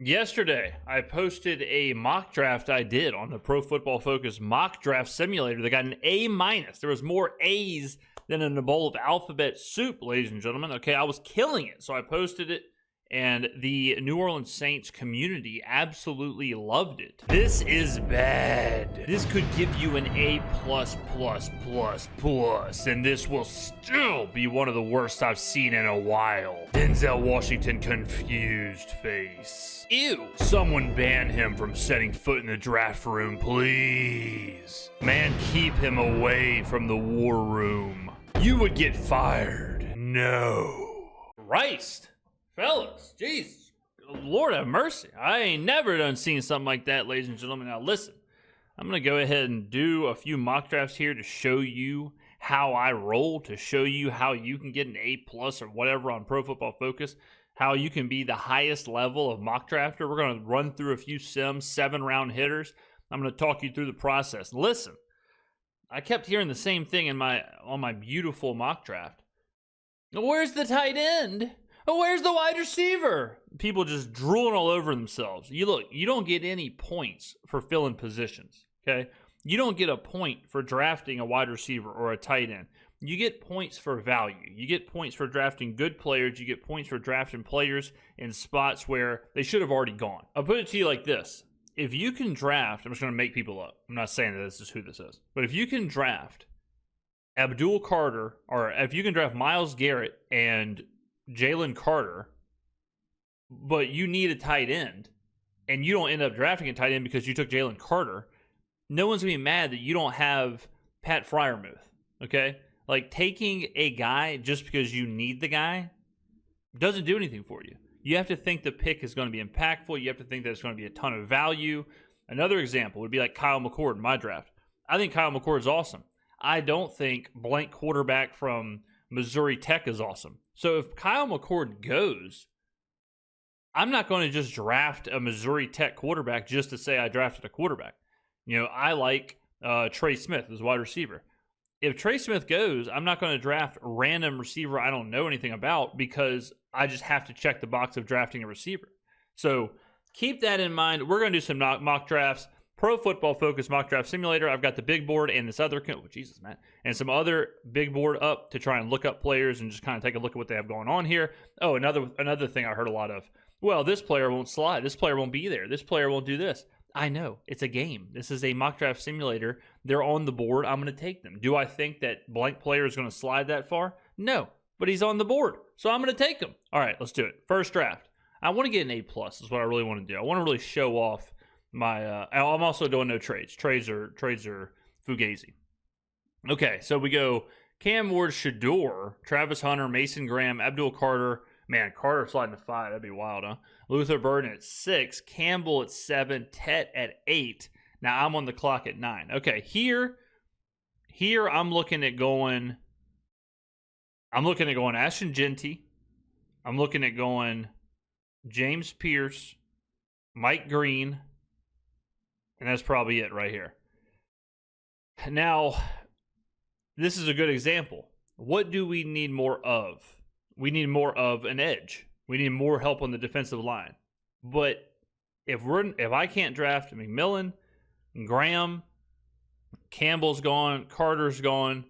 Yesterday, I posted a mock draft I did on the Pro Football Focus mock draft simulator that got an A-. There was more A's than in a bowl of alphabet soup, ladies and gentlemen. Okay, I was killing it, so I posted it, and the New Orleans Saints community absolutely loved it. This is bad. This could give you an A+++++, and this will still be one of the worst I've seen in a while. Denzel Washington confused face. Ew. Someone ban him from setting foot in the draft room, please. Man, keep him away from the war room. You would get fired. No. Christ. Fellas, jeez, Lord have mercy. I ain't never done seen something like that, ladies and gentlemen. Now listen, I'm going to go ahead and do a few mock drafts here to show you how I roll, to show you how you can get an A+ or whatever on Pro Football Focus, how you can be the highest level of mock drafter. We're going to run through a few sims, 7-round hitters. I'm going to talk you through the process. Listen, I kept hearing the same thing on my beautiful mock draft. Where's the tight end? Where's the wide receiver? People just drooling all over themselves. You don't get any points for filling positions, okay? You don't get a point for drafting a wide receiver or a tight end. You get points for value. You get points for drafting good players. You get points for drafting players in spots where they should have already gone. I'll put it to you like this. If you can draft, I'm just going to make people up. I'm not saying that this is who this is. But if you can draft Abdul Carter, or if you can draft Myles Garrett and Jalen Carter, but you need a tight end, and you don't end up drafting a tight end because you took Jalen Carter, no one's going to be mad that you don't have Pat Freiermuth, okay? Like, taking a guy just because you need the guy doesn't do anything for you. You have to think the pick is going to be impactful. You have to think that it's going to be a ton of value. Another example would be like Kyle McCord in my draft. I think Kyle McCord is awesome. I don't think blank quarterback from Missouri Tech is awesome. So if Kyle McCord goes, I'm not going to just draft a Missouri Tech quarterback just to say I drafted a quarterback. I like Trey Smith as wide receiver. If Trey Smith goes, I'm not going to draft a random receiver I don't know anything about because I just have to check the box of drafting a receiver. So keep that in mind. We're going to do some mock drafts. Pro Football Focus mock draft simulator. I've got the big board and this other, and some other big board up to try and look up players and just kind of take a look at what they have going on here. Oh, another thing I heard a lot of. Well, this player won't slide. This player won't be there. This player won't do this. I know. It's a game. This is a mock draft simulator. They're on the board. I'm going to take them. Do I think that blank player is going to slide that far? No, but he's on the board, so I'm going to take him. All right, let's do it. First draft. I want to get an A+ is what I really want to do. I want to really show off my I'm also doing no trades. Trades are fugazi. Okay, so we go Cam Ward, Shador, Travis Hunter, Mason Graham, Abdul Carter. Man, Carter sliding to 5. That'd be wild, huh? Luther Burden at 6, Campbell at 7, Tet at 8. Now I'm on the clock at 9. Okay, here I'm looking at going Ashton Genty. I'm looking at going James Pierce, Mike Green, and that's probably it right here. Now, this is a good example. What do we need more of? We need more of an edge. We need more help on the defensive line. But if I can't draft McMillan, Graham, Campbell's gone, Carter's gone,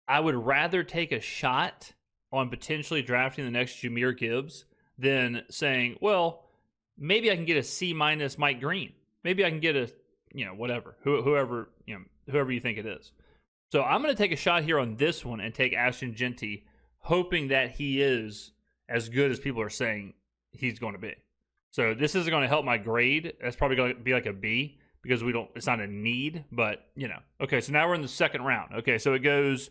I would rather take a shot on potentially drafting the next Jahmyr Gibbs than saying, well, maybe I can get a C- Mike Green. Maybe I can get a, whatever, whoever you think it is. So I'm going to take a shot here on this one and take Ashton Genty, hoping that he is as good as people are saying he's going to be. So this isn't going to help my grade. That's probably going to be like a B because it's not a need, but Okay, so now we're in the second round. Okay, so it goes,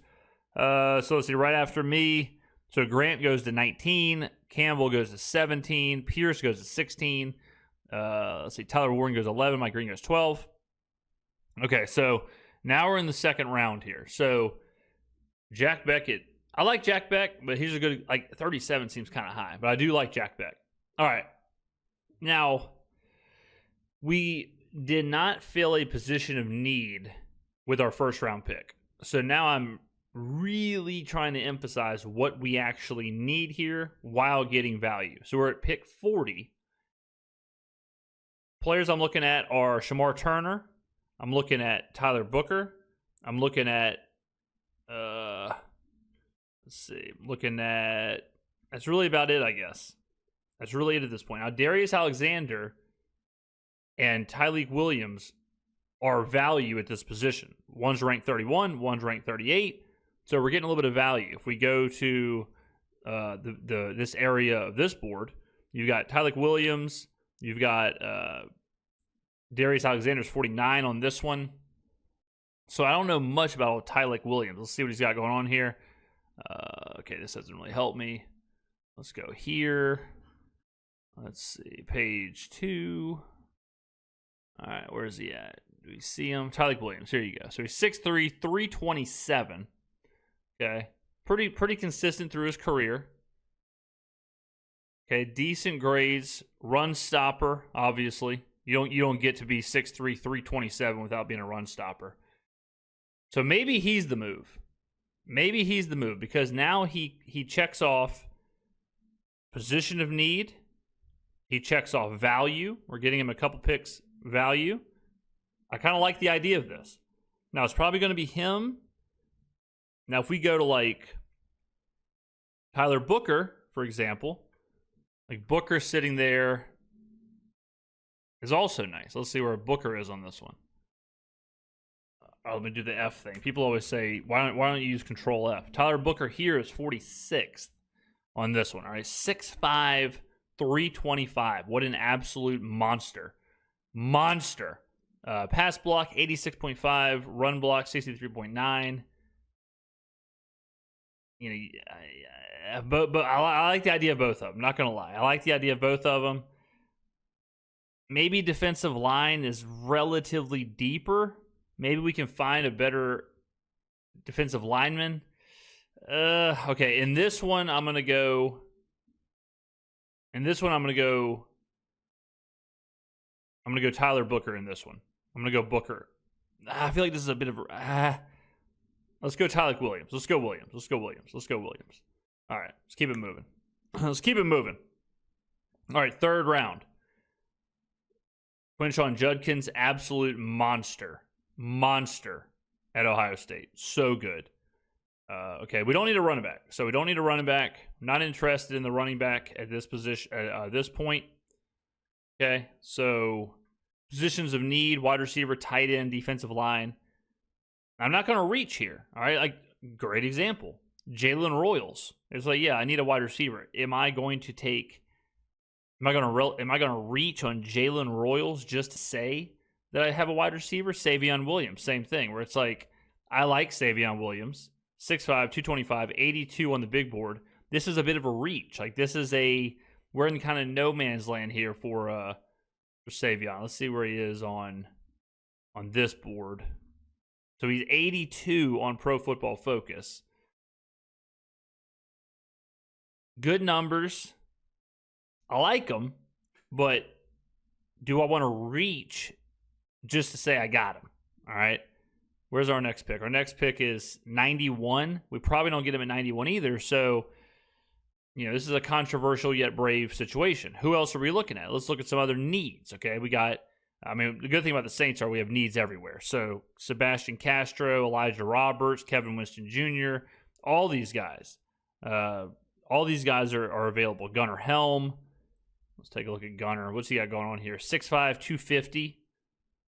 so let's see, right after me. So Grant goes to 19, Campbell goes to 17, Pierce goes to 16. Let's see, Tyler Warren goes 11, Mike Green goes 12. Okay, so now we're in the second round here. So Jack Beckett, I like Jack Beck, but he's a good, 37 seems kind of high, but I do like Jack Beck. All right. Now, we did not fill a position of need with our first round pick. So now I'm really trying to emphasize what we actually need here while getting value. So we're at pick 40, Players I'm looking at are Shamar Turner. I'm looking at Tyler Booker. I'm looking at, let's see, that's really about it, I guess. That's really it at this point. Now, Darius Alexander and Tyleik Williams are value at this position. One's ranked 31, one's ranked 38. So we're getting a little bit of value. If we go to this area of this board, you've got Tyleik Williams, you've got Darius Alexander's 49 on this one. So I don't know much about Tyleik Williams. Let's see what he's got going on here. Okay, this doesn't really help me. Let's go here. Let's see, page 2. All right, where is he at? Do we see him? Tyleik Williams, here you go. So he's 6'3", 327. Okay, pretty consistent through his career. Okay, decent grades, run stopper, obviously. You don't get to be 6'3", 327 without being a run stopper. So maybe he's the move. Maybe he's the move because now he checks off position of need. He checks off value. We're getting him a couple picks value. I kind of like the idea of this. Now, it's probably going to be him. Now, if we go to, like, Tyler Booker, for example, like Booker sitting there is also nice. Let's see where Booker is on this one. Let me do the F thing. People always say, why don't you use Control F? Tyler Booker here is 46th on this one. All right, 6'5", 325. What an absolute monster. Monster. Pass block, 86.5. Run block, 63.9. You know, but I like the idea of both of them. Not going to lie. I like the idea of both of them. Maybe defensive line is relatively deeper. Maybe we can find a better defensive lineman. Okay, in this one, I'm going to go Tyler Booker in this one. I'm going to go Booker. I feel like this is a bit of let's go Tyleik Williams. Let's go Williams. All right, let's keep it moving. All right, third round. Quinshon Judkins, absolute monster at Ohio State. So good. Okay, we don't need a running back. I'm not interested in the running back at this position at this point. Okay, so positions of need: wide receiver, tight end, defensive line. I'm not going to reach here. All right, like great example, Jalen Royals. It's like, yeah, I need a wide receiver. Am I going to reach on Jalen Royals just to say that I have a wide receiver? Savion Williams, same thing, where it's like, I like Savion Williams, 6'5", 225, 82 on the big board. This is a bit of a reach. Like, we're in kind of no man's land here for Savion. Let's see where he is on this board. So he's 82 on Pro Football Focus. Good numbers. I like him, but do I want to reach just to say I got him? All right. Where's our next pick? Our next pick is 91. We probably don't get him at 91 either. So, this is a controversial yet brave situation. Who else are we looking at? Let's look at some other needs. Okay. The good thing about the Saints are we have needs everywhere. So Sebastian Castro, Elijah Roberts, Kevin Winston Jr., all these guys. All these guys are available. Gunnar Helm. Let's take a look at Gunnar. What's he got going on here? 6'5", 250.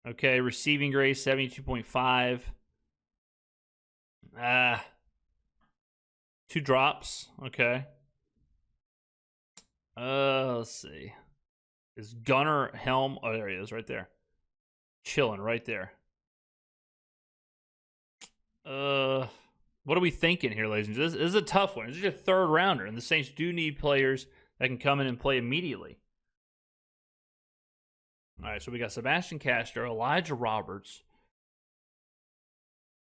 Okay, receiving grade, 72.5. 2 drops. Okay. Let's see. Is Gunnar Helm? Oh, there he is, right there. Chilling right there. What are we thinking here, ladies and gentlemen? This is a tough one. This is a third rounder, and the Saints do need players that can come in and play immediately. All right, so we got Sebastian Castro, Elijah Roberts.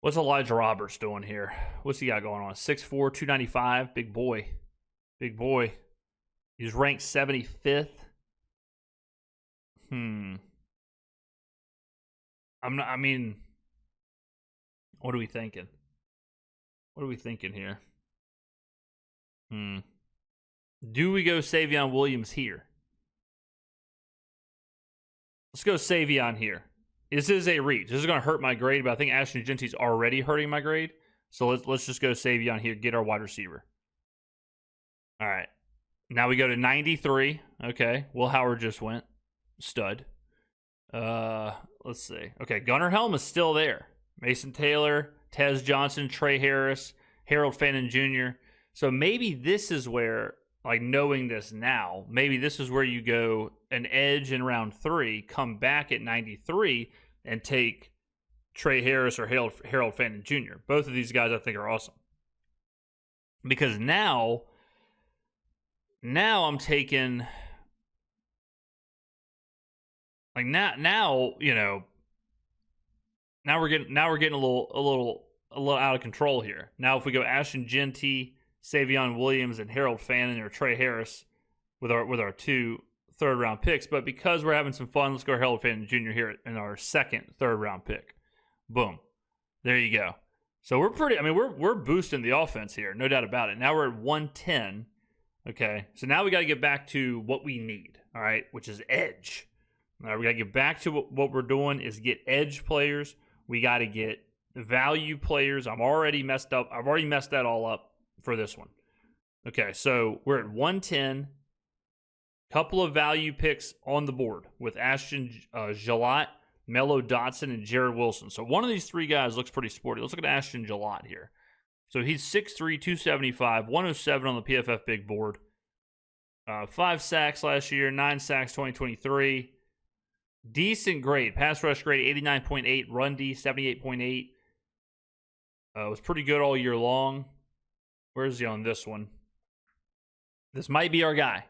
What's Elijah Roberts doing here? What's he got going on? 6'4", 295, big boy. He's ranked 75th. What are we thinking? What are we thinking here? Do we go Savion Williams here? Let's go Savion here. This is a reach. This is going to hurt my grade, but I think Ashton Genty's already hurting my grade. So let's just go Savion here, get our wide receiver. All right. Now we go to 93. Okay. Will Howard just went. Stud. Let's see. Okay, Gunnar Helm is still there. Mason Taylor, Tez Johnson, Trey Harris, Harold Fannin Jr. So maybe this is where, like, knowing this now, maybe this is where you go an edge in round 3, come back at 93, and take Trey Harris or Harold Fannin Jr. Both of these guys I think are awesome. Because now I'm taking, like, now you know, now we're getting a little out of control here. Now if we go Ashton Genty, Savion Williams, and Harold Fannin or Trey Harris with our 2 third-round picks, but because we're having some fun, let's go Harold Fannin Jr. here in our second third-round pick. Boom. There you go. So we're boosting the offense here, no doubt about it. Now we're at 110. Okay, so now we got to get back to what we need, all right, which is edge. All right, we got to get back to what we're doing is get edge players. We got to get value players. I've already messed that all up for this one. Okay, so we're at 110. Couple of value picks on the board with Ashton Gillott, Mello Dotson, and Jared Wilson. So one of these 3 guys looks pretty sporty. Let's look at Ashton Gillott here. So he's 6'3", 275, 107 on the PFF big board. 5 sacks last year, 9 sacks 2023. Decent grade. Pass rush grade 89.8, run D 78.8. Was pretty good all year long. Where is he on this one? This might be our guy.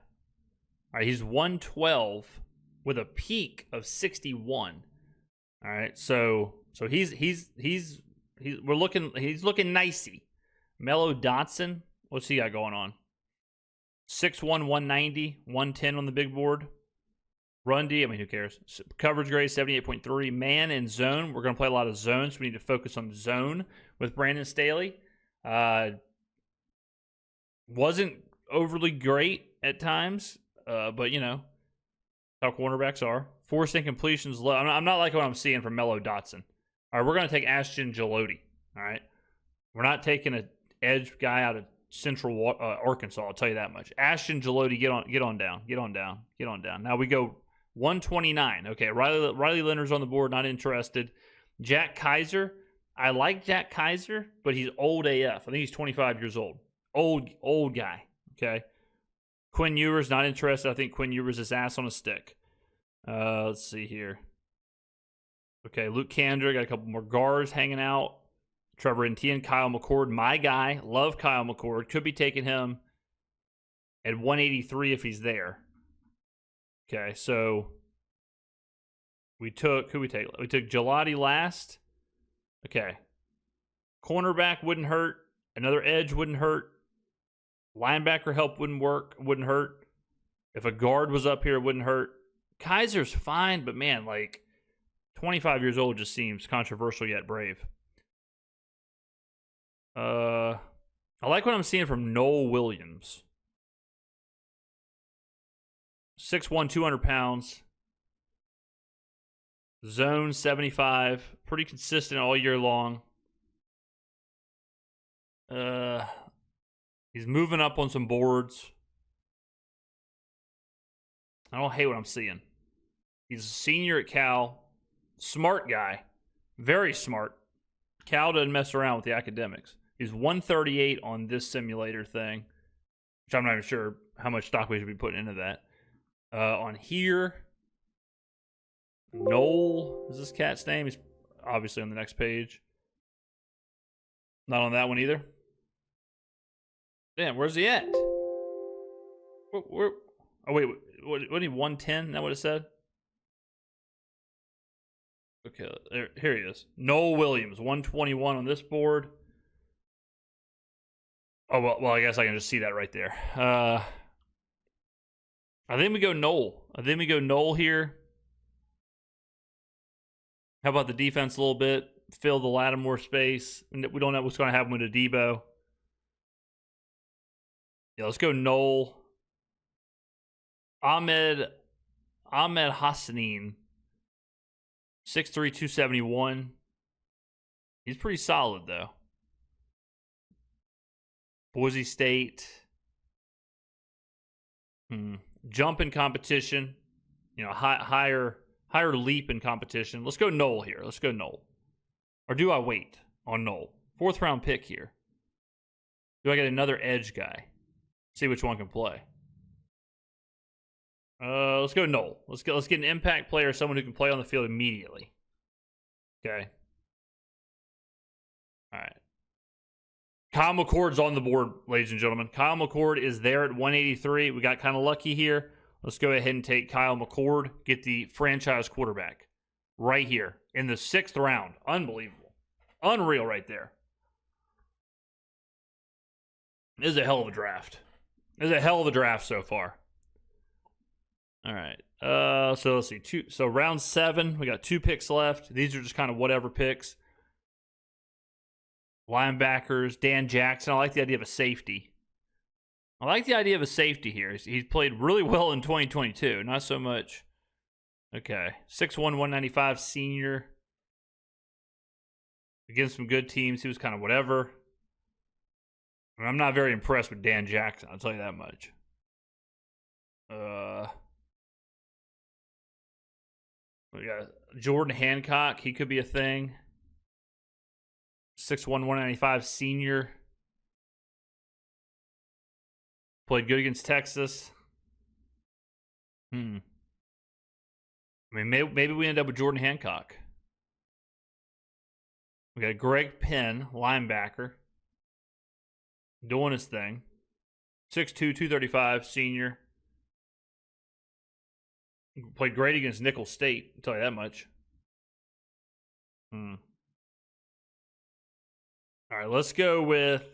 All right, he's 112 with a peak of 61. All right, so he's looking nicey. Mello Dotson, what's he got going on? 6'1", 190, 110 on the big board. Run D, I mean, who cares? Coverage grade 78.3. Man and zone, we're going to play a lot of zones. So we need to focus on zone with Brandon Staley. Wasn't overly great at times, but you know how cornerbacks are. Forced incompletions low. I'm not liking what I'm seeing from Mello Dotson. All right, we're going to take Ashton Gillott. All right, we're not taking an edge guy out of Central Arkansas. I'll tell you that much. Ashton Gillott, get on down. Now we go 129. Okay, Riley Leonard's on the board. Not interested. Jack Kaiser. I like Jack Kaiser, but he's old AF. I think he's 25 years old. Old guy. Okay. Quinn Ewers, not interested. I think Quinn Ewers is ass on a stick. Let's see here. Okay, Luke Kandra, got a couple more guards hanging out. Trevor Etienne, Kyle McCord, my guy. Love Kyle McCord. Could be taking him at 183 if he's there. Okay, so we took, who we take? We took Gelati last. Okay. Cornerback wouldn't hurt. Another edge wouldn't hurt. Linebacker help wouldn't hurt. If a guard was up here, it wouldn't hurt. Kaiser's fine, but man, like 25 years old just seems controversial yet brave. I like what I'm seeing from Noel Williams. 6'1", 200 pounds. Zone 75. Pretty consistent all year long. He's moving up on some boards. I don't hate what I'm seeing. He's a senior at Cal. Smart guy. Very smart. Cal doesn't mess around with the academics. He's 138 on this simulator thing, which I'm not even sure how much stock we should be putting into that. On here, Noel is this cat's name. He's obviously on the next page. Not on that one either. Damn, where's he at? Where? Oh, wait. What he 110? Is that what it said? Okay, here he is. Noel Williams, 121 on this board. Oh, well, I guess I can just see that right there. I think we go Noel here. How about the defense a little bit? Fill the Lattimore space. We don't know what's going to happen with Adebo. Yeah, let's go Noel. Ahmed Hassanin. 6'3", 271. He's pretty solid, though. Boise State. Jump in competition. You know, higher leap in competition. Let's go Knoll here. Let's go Knoll. Or do I wait on Knoll? 4th round pick here. Do I get another edge guy? See which one can play. Let's go Knoll. Let's get an impact player, someone who can play on the field immediately. Okay. All right. Kyle McCord's on the board, ladies and gentlemen. Kyle McCord is there at 183. We got kind of lucky here. Let's go ahead and take Kyle McCord, get the franchise quarterback right here in the 6th round. Unbelievable. Unreal right there. This is a hell of a draft. This is a hell of a draft so far. All right. So let's see. So round 7, we got 2 picks left. These are just kind of whatever picks. Linebackers, Dan Jackson. I like the idea of a safety. I like the idea of a safety here. He's played really well in 2022. Not so much. Okay. 6'1", 195 senior. Against some good teams. He was kind of whatever. I mean, I'm not very impressed with Dan Jackson. I'll tell you that much. We got Jordan Hancock. He could be a thing. 6'1", 195 senior. Played good against Texas. I mean, maybe we end up with Jordan Hancock. We got Greg Penn, linebacker. Doing his thing. 6'2", 235 senior. Played great against Nicholls State, I'll tell you that much. All right, let's go with...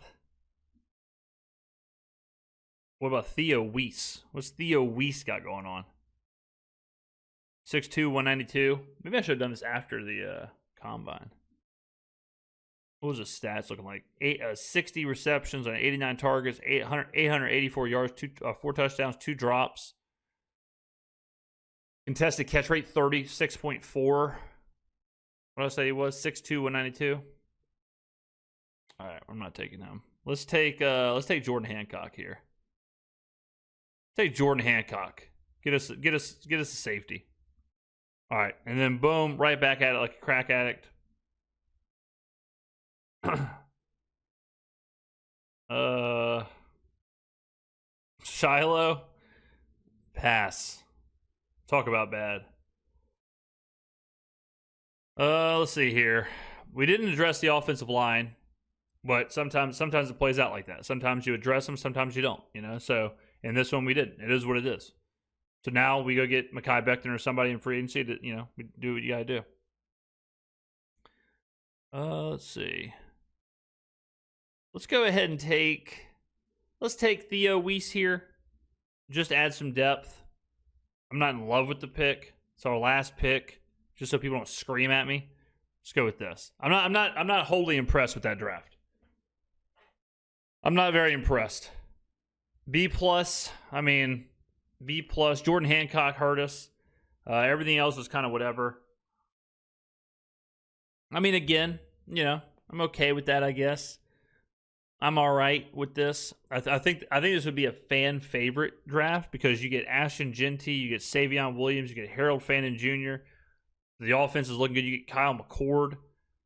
What about Theo Weiss? What's Theo Weiss got going on? 6'2", 192. Maybe I should have done this after the combine. What was his stats looking like? 60 receptions on 89 targets, 884 yards, 4 touchdowns, 2 drops. Contested catch rate 36.4. What did I say he was? 6'2", 192. All right, I'm not taking him. Let's take Jordan Hancock here. Take Jordan Hancock. Get us a safety. All right, and then boom, right back at it like a crack addict. Shiloh. Pass. Talk about bad. Let's see here. We didn't address the offensive line, but sometimes it plays out like that. Sometimes you address them, sometimes you don't, you know? So in this one we didn't. It is what it is. So now we go get Mekhi Becton or somebody in free agency to, you know, we do what you gotta do. Let's see. Let's go ahead and take Theo Weiss here. Just add some depth. I'm not in love with the pick. It's our last pick, just so people don't scream at me. Let's go with this. I'm not wholly impressed with that draft. I'm not very impressed. B+, I mean, B+. Jordan Hancock hurt us. Everything else was kind of whatever. I mean, again, you know, I'm okay with that, I guess. I'm all right with this. I think this would be a fan favorite draft because you get Ashton Jeanty, you get Savion Williams, you get Harold Fannin Jr. The offense is looking good. You get Kyle McCord. I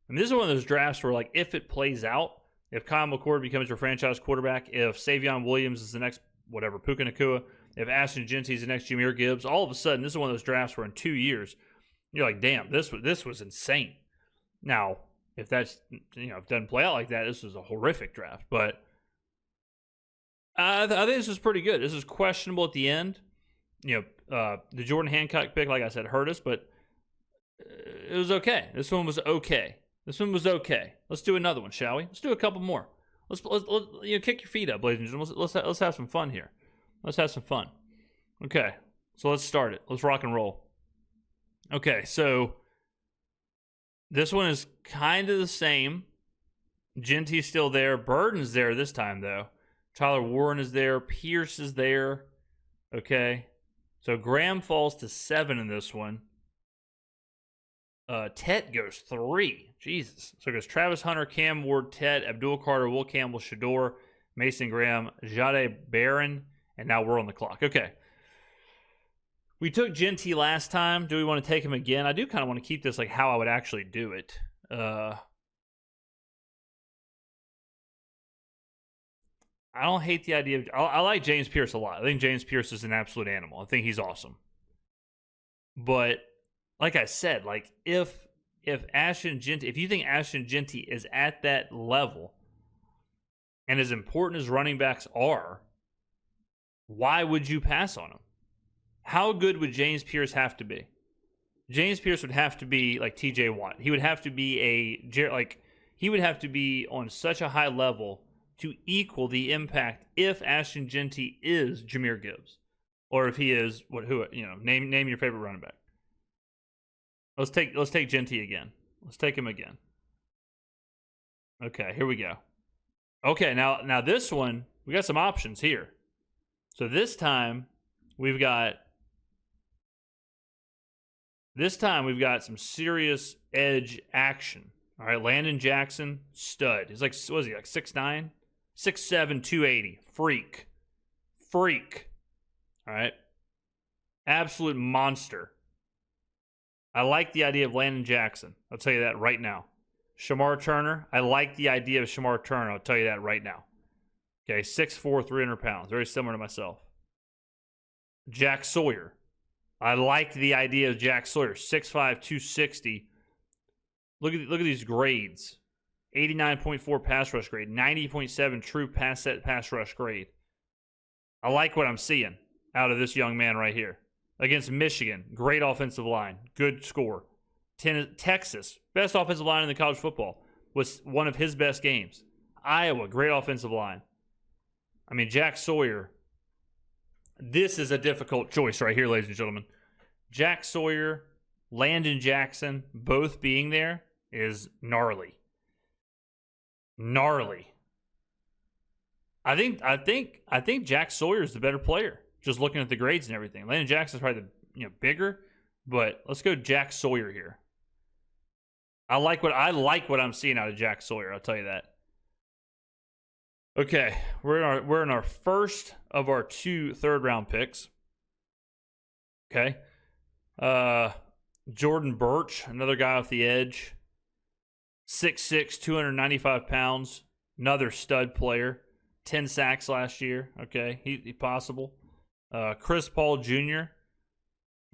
mean, this is one of those drafts where, like, if it plays out, if Kyle McCord becomes your franchise quarterback, if Savion Williams is the next, whatever, Puka Nacua, if Ashton Jeanty is the next Jahmyr Gibbs, all of a sudden, this is one of those drafts where in 2 years, you're like, damn, this was insane. Now, if that's, you know, if it doesn't play out like that, this is a horrific draft. But I think this is pretty good. This is questionable at the end. You know, the Jordan Hancock pick, like I said, hurt us, but it was okay. This one was okay. Let's do another one, shall we? Let's do a couple more. Let's you know, kick your feet up, ladies and gentlemen. Let's have some fun here. Let's have some fun. Okay, so let's start it. Let's rock and roll. Okay, so this one is kind of the same. Genty's still there. Burden's there this time, though. Tyler Warren is there. Pierce is there. Okay. So Graham falls to 7 in this one. Tet goes 3. Jesus. So it goes Travis Hunter, Cam Ward, Tet, Abdul Carter, Will Campbell, Shador, Mason Graham, Jade Barron, and now we're on the clock. Okay. We took Genty last time. Do we want to take him again? I do kind of want to keep this like how I would actually do it. I don't hate the idea of... I like James Pierce a lot. I think James Pierce is an absolute animal. I think he's awesome. But like I said, like if Ashton Genty, if you think Ashton Genty is at that level and as important as running backs are, why would you pass on him? How good would James Pierce have to be? James Pierce would have to be like TJ Watt. He would have to be he would have to be on such a high level to equal the impact if Ashton Genty is Jahmyr Gibbs, or if he is name your favorite running back. Let's take Genty again. Let's take him again. Okay, here we go. Okay, now this one, we got some options here. So this time we've got some serious edge action. All right, Landon Jackson, stud. He's like, what is he, like 6'9"? 6'7", 280. Freak. All right. Absolute monster. I like the idea of Landon Jackson. I'll tell you that right now. Shamar Turner. I like the idea of Shamar Turner. I'll tell you that right now. Okay, 6'4", 300 pounds. Very similar to myself. Jack Sawyer. I like the idea of Jack Sawyer. 6'5", 260. Look at these grades. 89.4 pass rush grade. 90.7 true pass rush grade. I like what I'm seeing out of this young man right here. Against Michigan, great offensive line, good score. Texas, best offensive line in the college football, was one of his best games. Iowa, great offensive line. I mean, Jack Sawyer, this is a difficult choice right here, ladies and gentlemen. Jack Sawyer, Landon Jackson, both being there is gnarly. I think Jack Sawyer is the better player. Just looking at the grades and everything. Landon Jackson's probably bigger, but let's go Jack Sawyer here. I like what I'm seeing out of Jack Sawyer, I'll tell you that. Okay, we're in our first of our 2 third-round picks. Okay. Jordan Birch, another guy off the edge. 6'6", 295 pounds. Another stud player. 10 sacks last year. Okay, he possible. Chris Paul Jr.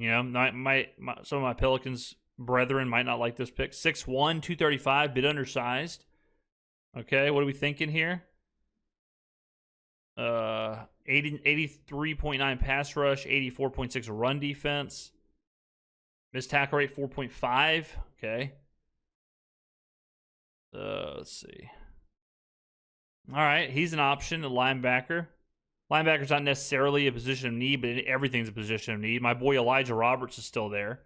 Some of my Pelicans brethren might not like this pick. 6'1", 235, bit undersized. Okay, what are we thinking here? 83.9 pass rush, 84.6 run defense. Missed tackle rate 4.5. Okay. Let's see. All right, he's an option, a linebacker. Linebacker's not necessarily a position of need, but everything's a position of need. My boy Elijah Roberts is still there.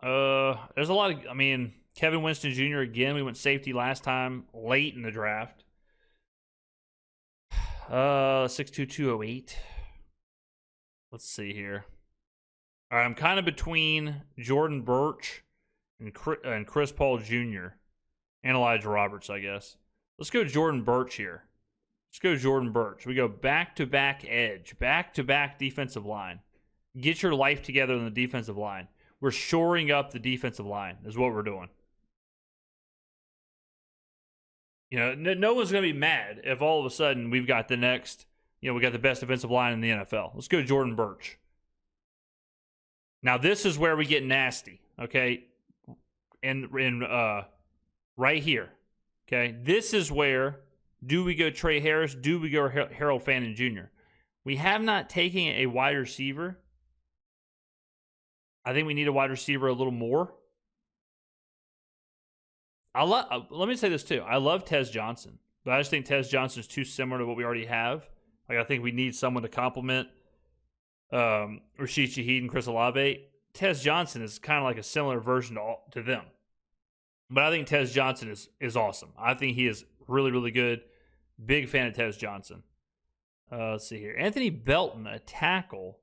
There's a lot of, Kevin Winston Jr. again. We went safety last time, late in the draft. 6'2", 208. Let's see here. All right, I'm kind of between Jordan Birch and Chris Paul Jr. and Elijah Roberts, I guess. Let's go Jordan Birch here. We go back-to-back edge, back-to-back defensive line. Get your life together on the defensive line. We're shoring up the defensive line is what we're doing. No one's going to be mad if all of a sudden we've got the next, we got the best defensive line in the NFL. Let's go Jordan Birch. Now, this is where we get nasty, okay? And right here, okay? This is where, do we go Trey Harris? Do we go Harold Fannin Jr.? We have not taken a wide receiver. I think we need a wide receiver a little more. Let me say this too. I love Tez Johnson, but I just think Tez Johnson is too similar to what we already have. I think we need someone to complement Rashid Shaheed and Chris Olave. Tez Johnson is kind of like a similar version to them. But I think Tez Johnson is awesome. I think he is really, really good. Big fan of Tez Johnson. Let's see here. Anthony Belton, a tackle.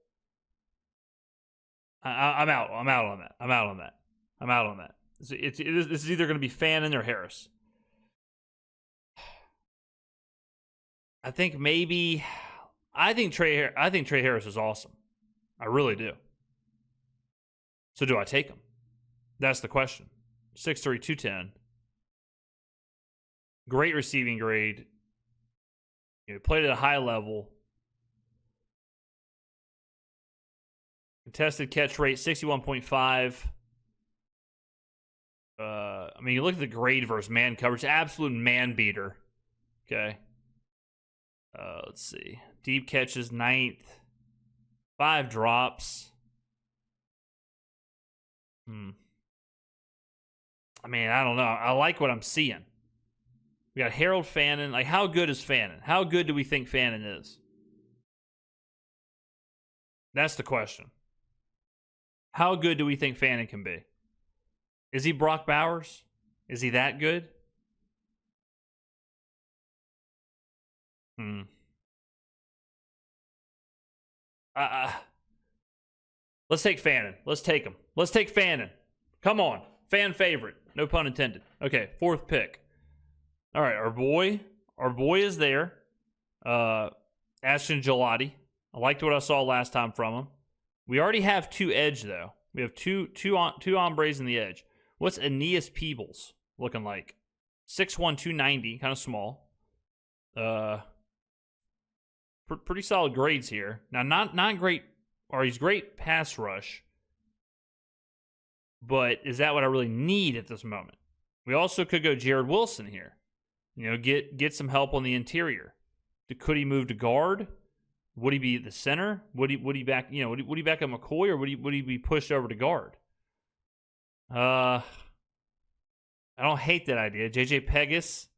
I'm out. I'm out on that. I'm out on that. I'm out on that. This is either going to be Fannin or Harris. I think Trey Harris is awesome. I really do. So do I take him? That's the question. 6'3", 210. Great receiving grade. Played at a high level. Contested catch rate, 61.5. I mean, you look at the grade versus man coverage, absolute man beater. Okay. Let's see. Deep catches, 9th. 5 drops. I mean, I don't know. I like what I'm seeing. We got Harold Fannin. Like, how good is Fannin? How good do we think Fannin is? That's the question. How good do we think Fannin can be? Is he Brock Bowers? Is he that good? Let's take Fannin. Let's take him. Let's take Fannin. Come on. Fan favorite. No pun intended. Okay, 4th pick. All right, our boy is there. Ashton Gelati. I liked what I saw last time from him. We already have 2 edge, though. We have two hombres in the edge. What's Aeneas Peebles looking like? 6'1", 290, kind of small. Pretty solid grades here. Now, not great, or he's great pass rush. But is that what I really need at this moment? We also could go Jared Wilson here. Get some help on the interior. Could he move to guard? Would he be the center? Would he back? Would he back up McCoy, or would he be pushed over to guard? I don't hate that idea. JJ Pegas,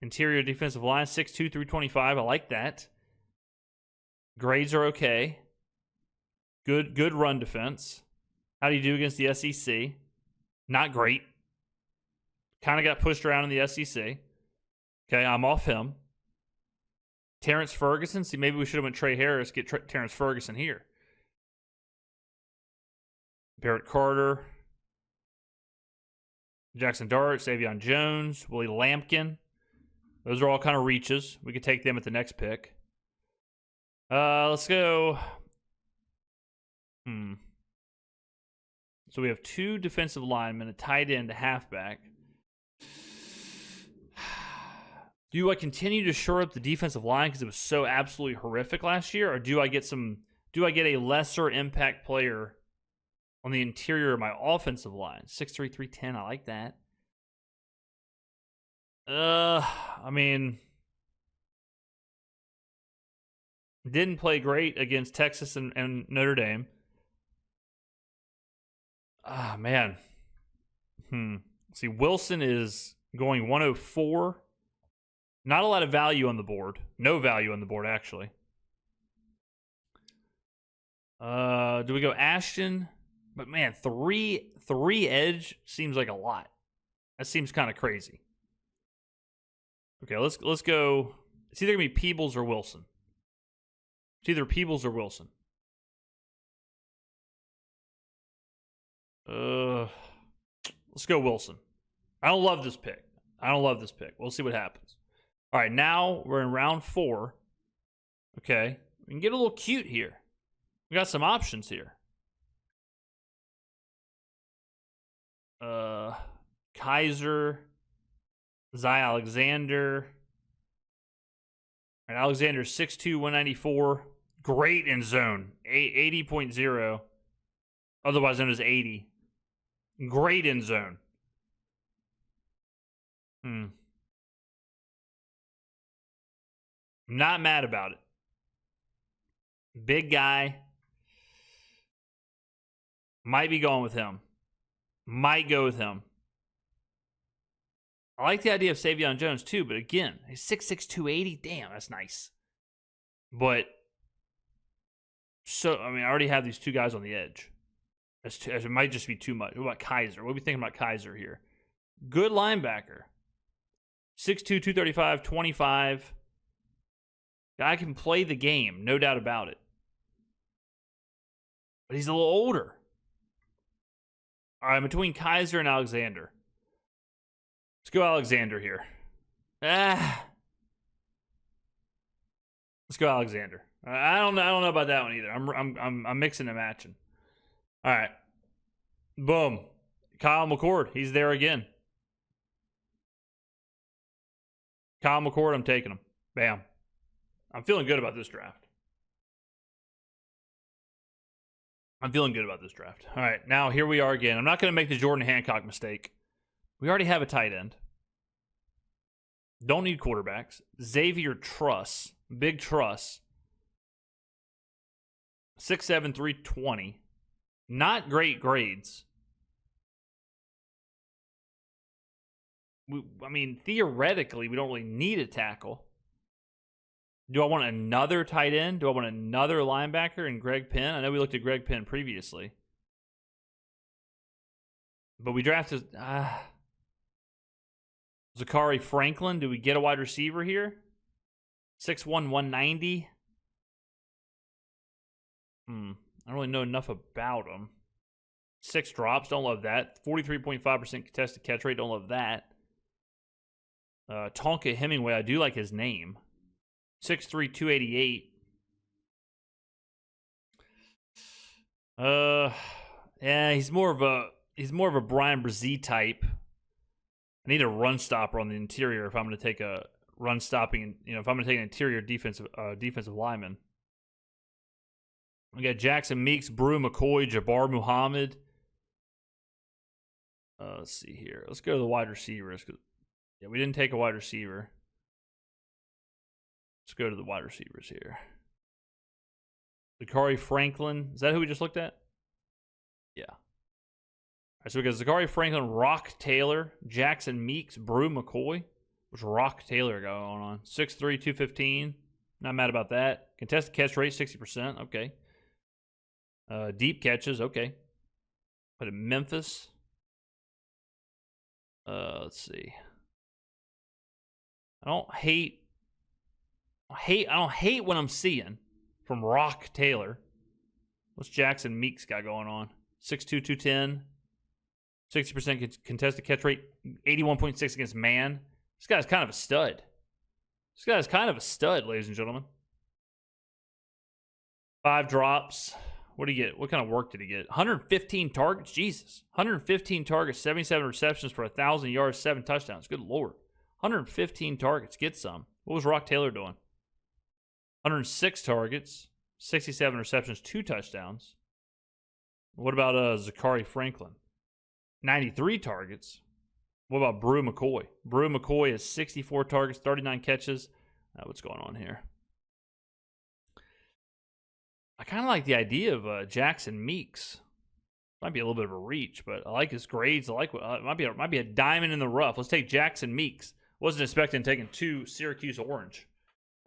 interior defensive line, 6'2", 325. I like that. Grades are okay. Good run defense. How do you do against the SEC? Not great. Kind of got pushed around in the SEC. Okay, I'm off him. Terrence Ferguson. See, maybe we should have went Trey Harris, get Terrence Ferguson here. Barrett Carter. Jackson Dart, Savion Jones, Willie Lampkin. Those are all kind of reaches. We could take them at the next pick. Let's go. So we have 2 defensive linemen, a tight end, a halfback. Do I continue to shore up the defensive line because it was so absolutely horrific last year, or do I get a lesser impact player on the interior of my offensive line? 6'3", 310, I like that. I mean, didn't play great against Texas and Notre Dame. Man. See, Wilson is going 104. Not a lot of value on the board. No value on the board, actually. Do we go Ashton? But man, three edge seems like a lot. That seems kind of crazy. Okay, let's go. It's either gonna be Peebles or Wilson. It's either Peebles or Wilson. Let's go Wilson. I don't love this pick. We'll see what happens. All right, now we're in round 4. Okay, we can get a little cute here. We got some options here. Kaiser, Zy Alexander. And Alexander 6'2", 194. Great in zone. 80.0. Otherwise known as 80. Great in zone. I'm not mad about it. Big guy. Might be going with him. Might go with him. I like the idea of Savion Jones too, but again, he's 6'6", 280. Damn, that's nice. But, I already have these 2 guys on the edge. It might just be too much. What about Kaiser? What are we thinking about Kaiser here? Good linebacker. 6'2", 235, 25. Guy can play the game, no doubt about it. But he's a little older. All right, between Kaiser and Alexander. Let's go Alexander here. Let's go Alexander. I don't know about that one either. I'm mixing and matching. All right. Boom. Kyle McCord. He's there again. Kyle McCord, I'm taking him. Bam. I'm feeling good about this draft. I'm feeling good about this draft. All right, now here we are again. I'm not going to make the Jordan Hancock mistake. We already have a tight end. Don't need quarterbacks. Xavier Truss. Big Truss. 6'7", 320. Not great grades. I mean, theoretically, we don't really need a tackle. Do I want another tight end? Do I want another linebacker and Greg Penn? I know we looked at Greg Penn previously. But we drafted... Zachary Franklin. Do we get a wide receiver here? 6'1", 190. I don't really know enough about him. 6 drops. Don't love that. 43.5% contested catch rate. Don't love that. Tonka Hemingway. I do like his name. 6'3", 288. Yeah, he's more of a Brian Brzee type. I need a run stopper on the interior if I'm going to take a run stopping. If I'm going to take an interior defensive lineman. We got Jackson Meeks, Brew McCoy, Jabbar Muhammad. Let's see here. Let's go to the wide receivers. Yeah, we didn't take a wide receiver. Let's go to the wide receivers here. Zachary Franklin. Is that who we just looked at? Yeah. All right, so we got Zachary Franklin, Rock Taylor, Jackson Meeks, Brew McCoy. What's Rock Taylor going on? 6'3", 215. Not mad about that. Contested catch rate, 60%. Okay. Deep catches. Okay. Put in Memphis. Let's see. I don't hate what I'm seeing from Rock Taylor. What's Jackson Meeks got going on? 6'2", 210. 60% contested catch rate. 81.6 against man. This guy's kind of a stud. Ladies and gentlemen. 5 drops. What did he get? What kind of work did he get? 115 targets? Jesus. 115 targets, 77 receptions for 1,000 yards, 7 touchdowns. Good Lord. 115 targets. Get some. What was Rock Taylor doing? 106 targets, 67 receptions, 2 touchdowns. What about Zachary Franklin? 93 targets. What about Brew McCoy? Brew McCoy has 64 targets, 39 catches. What's going on here? I kind of like the idea of Jackson Meeks. Might be a little bit of a reach, but I like his grades. I like it might be a diamond in the rough. Let's take Jackson Meeks. Wasn't expecting taking 2 Syracuse Orange.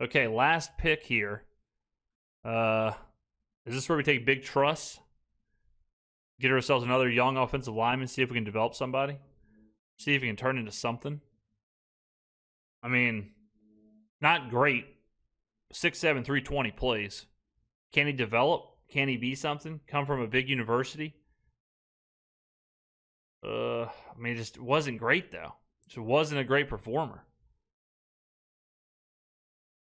Okay, last pick here. Is this where we take Big Truss? Get ourselves another young offensive lineman, see if we can develop somebody. See if he can turn into something. I mean, not great. 6'7", 320 plays. Can he develop? Can he be something? Come from a big university? I mean, it just wasn't great, though. Just wasn't a great performer.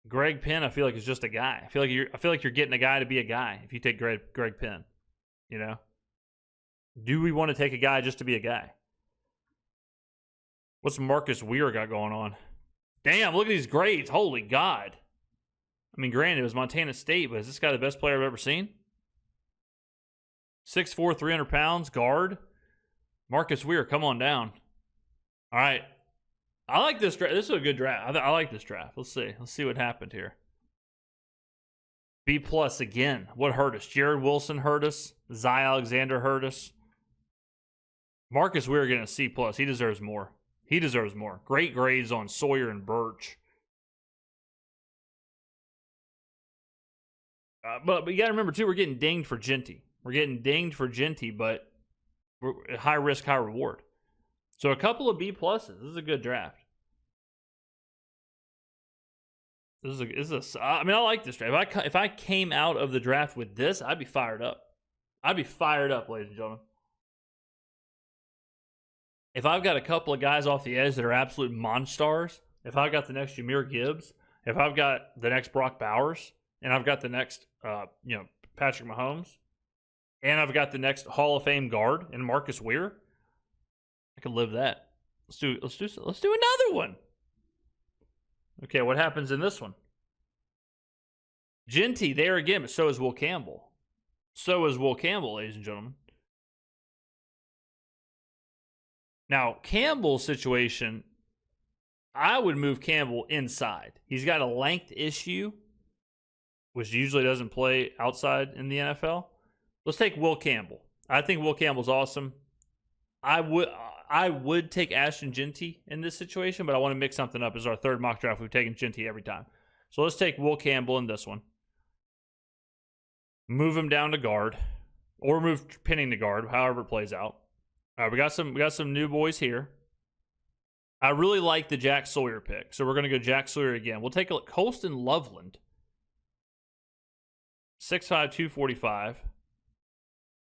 Greg Penn, I feel like, is just a guy. I feel like you're getting a guy to be a guy if you take Greg Penn. You know? Do we want to take a guy just to be a guy? What's Marcus Weir got going on? Damn, look at these grades. Holy God. I mean, granted, it was Montana State, but is this guy the best player I've ever seen? 6'4", 300 pounds, guard. Marcus Weir, come on down. All right. I like this draft. This is a good draft. I like this draft. Let's see. Let's see what happened here. B+ again. What hurt us? Jared Wilson hurt us. Zy Alexander hurt us. Marcus Weir getting a C+. He deserves more. He deserves more. Great grades on Sawyer and Birch. But you got to remember, too, we're getting dinged for Genty. But we're high risk, high reward. So a couple of B+. This is a good draft. I mean, I like this draft. If I came out of the draft with this, I'd be fired up. I'd be fired up, ladies and gentlemen. If I've got a couple of guys off the edge that are absolute monsters, if I've got the next Jahmyr Gibbs, if I've got the next Brock Bowers, and I've got the next, Patrick Mahomes, and I've got the next Hall of Fame guard in Marcus Weir, I could live that. Let's do another one. Okay, what happens in this one? Genty there again, but so is Will Campbell. Ladies and gentlemen. Now, Campbell's situation, I would move Campbell inside. He's got a length issue, which usually doesn't play outside in the NFL. Let's take Will Campbell. I think Will Campbell's awesome. I would take Ashton Genty in this situation, but I want to mix something up. This is our third mock draft. We've taken Genty every time. So let's take Will Campbell in this one. Move him down to guard, or move pinning to guard, however it plays out. All right, we got some new boys here. I really like the Jack Sawyer pick, so we're going to go Jack Sawyer again. We'll take a look. Colston Loveland, 6'5", 245.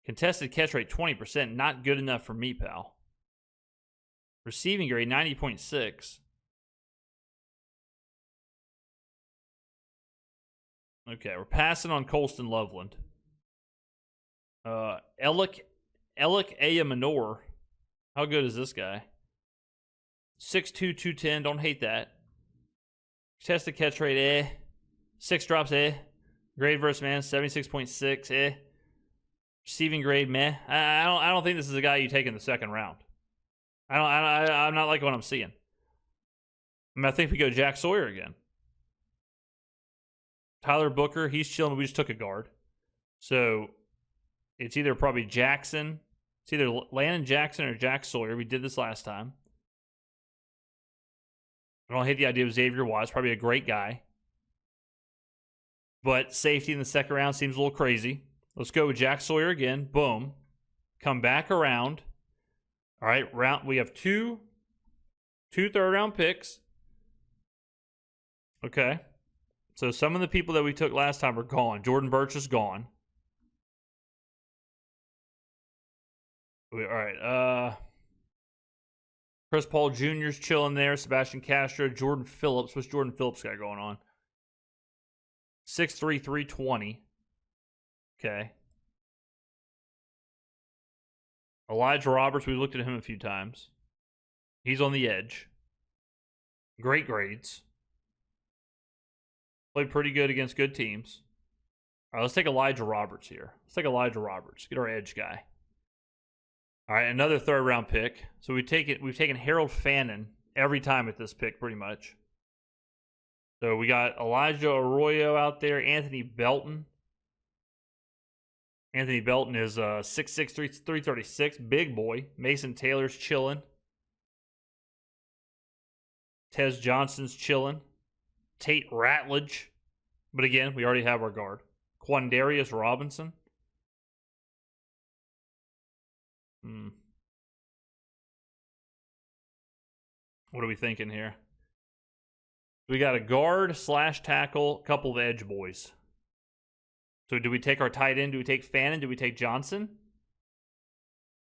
Contested catch rate, 20%. Not good enough for me, pal. Receiving grade, 90.6. Okay, we're passing on Colston Loveland. Alec Ayamanor. How good is this guy? 6'2", 210. Don't hate that. Contested catch rate, 6 drops, Grade versus man, 76.6, Receiving grade, meh. I don't think this is a guy you take in the second round. I'm not liking what I'm seeing. I think we go Jack Sawyer again. Tyler Booker, he's chilling. We just took a guard. So it's either probably Jackson. It's either Landon Jackson or Jack Sawyer. We did this last time. I don't hate the idea of Xavier Watts. Probably a great guy. But safety in the second round seems a little crazy. Let's go with Jack Sawyer again. Boom. Come back around. All right, we have two third-round picks. Okay. So some of the people that we took last time are gone. Jordan Birch is gone. All right. Chris Paul Jr.'s chilling there. Sebastian Castro. Jordan Phillips. What's Jordan Phillips got going on? 6'3", 320. Okay. Elijah Roberts, we looked at him a few times. He's on the edge. Great grades. Played pretty good against good teams. All right, let's take Elijah Roberts here. Let's take Elijah Roberts. Get our edge guy. All right, another third-round pick. So we've taken Harold Fannin every time at this pick, pretty much. So we got Elijah Arroyo out there. Anthony Belton. Anthony Belton is 6'6", 336. Big boy. Mason Taylor's chilling. Tez Johnson's chilling. Tate Ratledge. But again, we already have our guard. Quandarius Robinson. What are we thinking here? We got a guard / tackle, couple of edge boys. So do we take our tight end? Do we take Fannin? Do we take Johnson?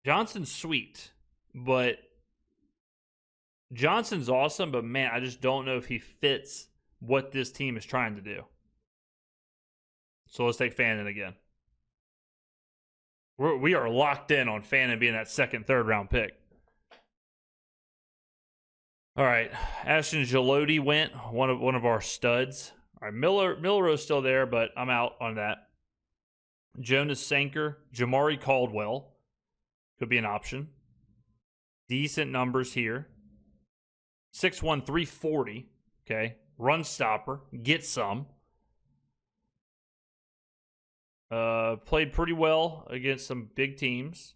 Johnson's sweet, but Johnson's awesome, but man, I just don't know if he fits what this team is trying to do. So let's take Fannin again. We are locked in on Fannin being that second, third round pick. All right, Ashton Jaloti went, one of our studs. All right, Milroe's still there, but I'm out on that. Jonas Sanker, Jamari Caldwell could be an option. Decent numbers here. 6'1", 340. Okay, run stopper, get some. Played pretty well against some big teams.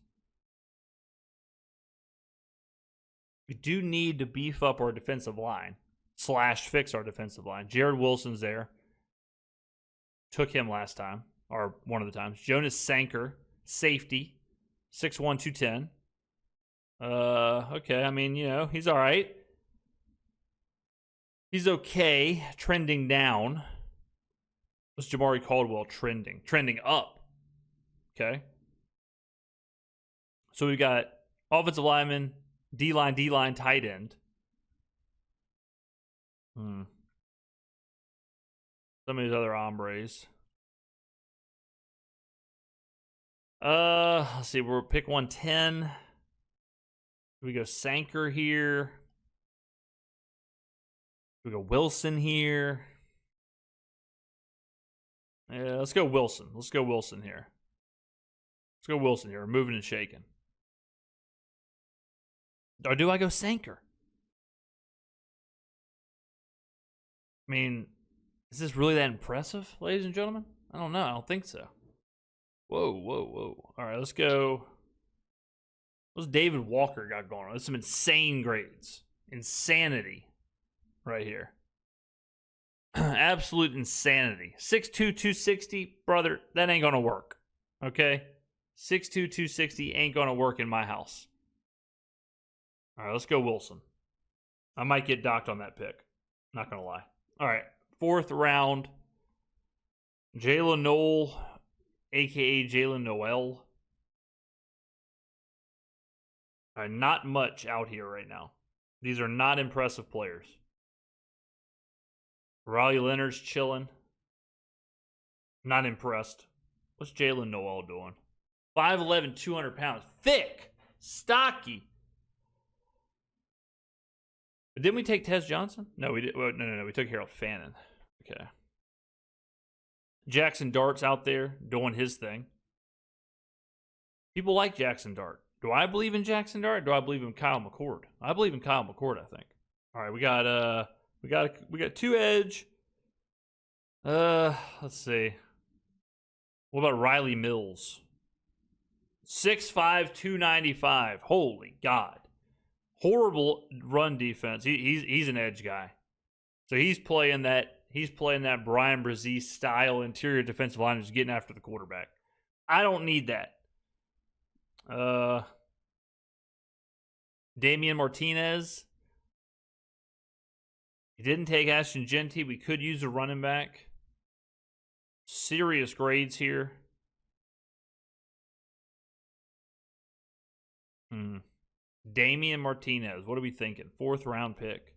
We do need to beef up our defensive line / fix our defensive line. Jared Wilson's there. Took him last time, or one of the times. Jonas Sanker, safety, 6'1", 210. Okay, I mean, he's all right. He's okay, trending down. What's Jamari Caldwell trending? Trending up. Okay. So we've got offensive lineman, D-line, tight end. Some of these other hombres. Let's see. We'll pick 110. We go Sanker here. We go Wilson here. Yeah, let's go Wilson. Let's go Wilson here. Let's go Wilson here. We're moving and shaking. Or do I go Sanker? I mean, is this really that impressive, ladies and gentlemen? I don't know. I don't think so. Whoa. All right, let's go. What's David Walker got going on? That's some insane grades. Insanity right here. Absolute insanity. 6'2", 260, brother, that ain't going to work. Okay? 6'2", 260 ain't going to work in my house. All right, let's go Wilson. I might get docked on that pick. Not going to lie. All right, 4th round. Jalen Noel, a.k.a. Jalen Noel. All right, not much out here right now. These are not impressive players. Riley Leonard's chilling. Not impressed. What's Jalen Noel doing? 5'11", 200 pounds. Thick. Stocky. But didn't we take Tez Johnson? No, we did. Well, no. We took Harold Fannin. Okay. Jackson Dart's out there doing his thing. People like Jackson Dart. Do I believe in Jackson Dart? Or do I believe in Kyle McCord? I believe in Kyle McCord, I think. All right, we got 2 edge. Let's see. What about Riley Mills? 6'5", 295. Holy God. Horrible run defense. He's an edge guy. So he's playing that Brian Brzee style interior defensive line who's getting after the quarterback. I don't need that. Damian Martinez. He didn't take Ashton Genty. We could use a running back. Serious grades here. Damian Martinez. What are we thinking? 4th round pick.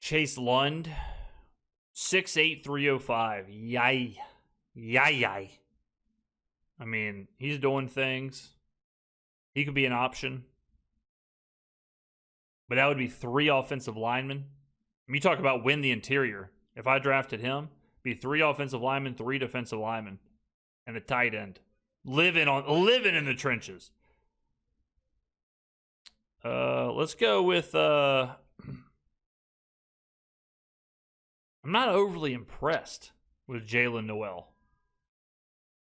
Chase Lund. 6'8", 305. Yay. I mean, he's doing things. He could be an option. But that would be 3 offensive linemen. You talk about win the interior. If I drafted him, it'd be 3 offensive linemen, 3 defensive linemen, and a tight end. Living in the trenches. Let's go with I'm not overly impressed with Jalen Noel.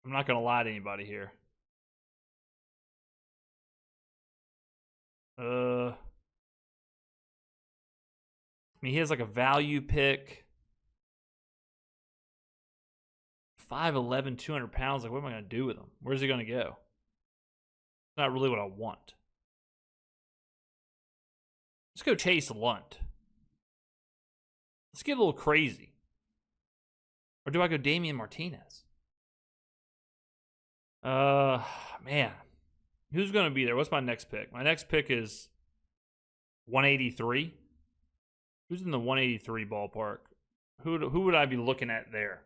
I'm not going to lie to anybody here. I mean, he has like a value pick. 5'11", 200 pounds. Like, what am I going to do with him? Where's he going to go? It's not really what I want. Let's go Chase Lunt. Let's get a little crazy. Or do I go Damian Martinez? Man. Who's going to be there? What's my next pick? My next pick is 183. Who's in the 183 ballpark? Who would I be looking at there?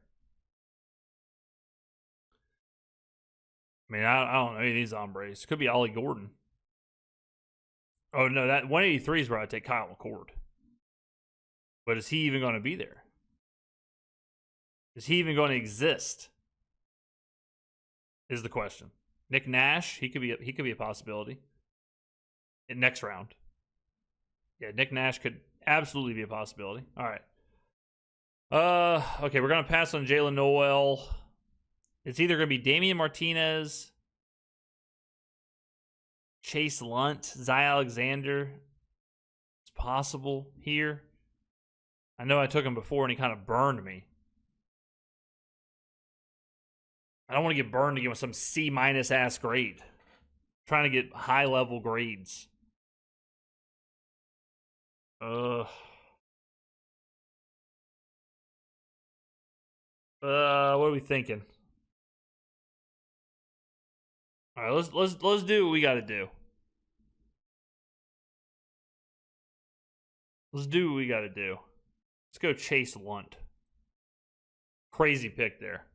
I mean, I don't know any of these hombres. Could be Ollie Gordon. Oh, no, that 183 is where I take Kyle McCord. But is he even going to be there? Is he even going to exist? Is the question. Nick Nash, he could be a possibility. In next round. Yeah, Nick Nash could absolutely be a possibility. All right. Okay, we're going to pass on Jalen Noel. It's either going to be Damian Martinez, Chase Lunt, Zy Alexander. It's possible here. I know I took him before and he kind of burned me. I don't want to get burned again with some C- ass grade. I'm trying to get high level grades. What are we thinking? All right, let's do what we got to do. Let's do what we got to do. Let's go Chase Lunt. Crazy pick there.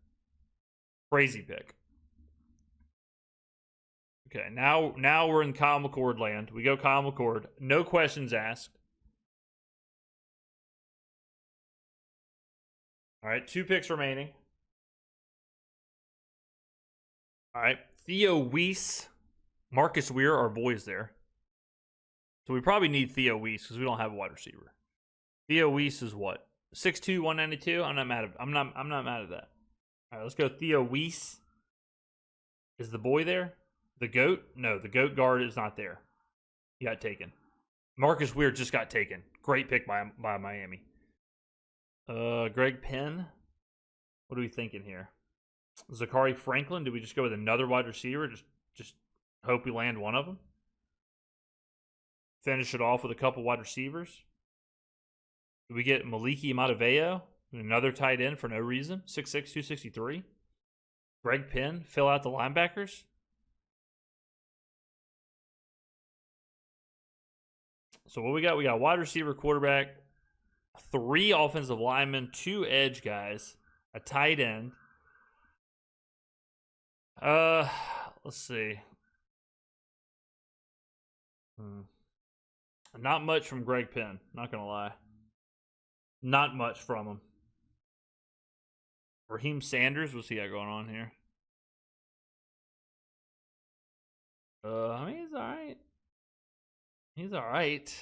Crazy pick. Okay, now we're in Kyle McCord land. We go Kyle McCord. No questions asked. All right, 2 picks remaining. All right, Theo Weiss, Marcus Weir, our boys there. So we probably need Theo Weiss because we don't have a wide receiver. Theo Weiss is what? 6'2", 192? I'm not mad at that. All right, let's go Theo Weiss. Is the boy there? The GOAT? No, the GOAT guard is not there. He got taken. Marcus Weir just got taken. Great pick by Miami. Greg Penn. What are we thinking here? Zachary Franklin. Do we just go with another wide receiver? Just hope we land one of them. Finish it off with a couple wide receivers. Do we get Maliki Mataveo, another tight end for no reason? 6'6", 263. Greg Penn. Fill out the linebackers. So what we got? We got wide receiver, quarterback, 3 offensive linemen, 2 edge guys, a tight end. Let's see. Not much from Greg Penn, not gonna lie. Not much from him. Raheem Sanders, what's he got going on here? I mean, he's alright. He's alright.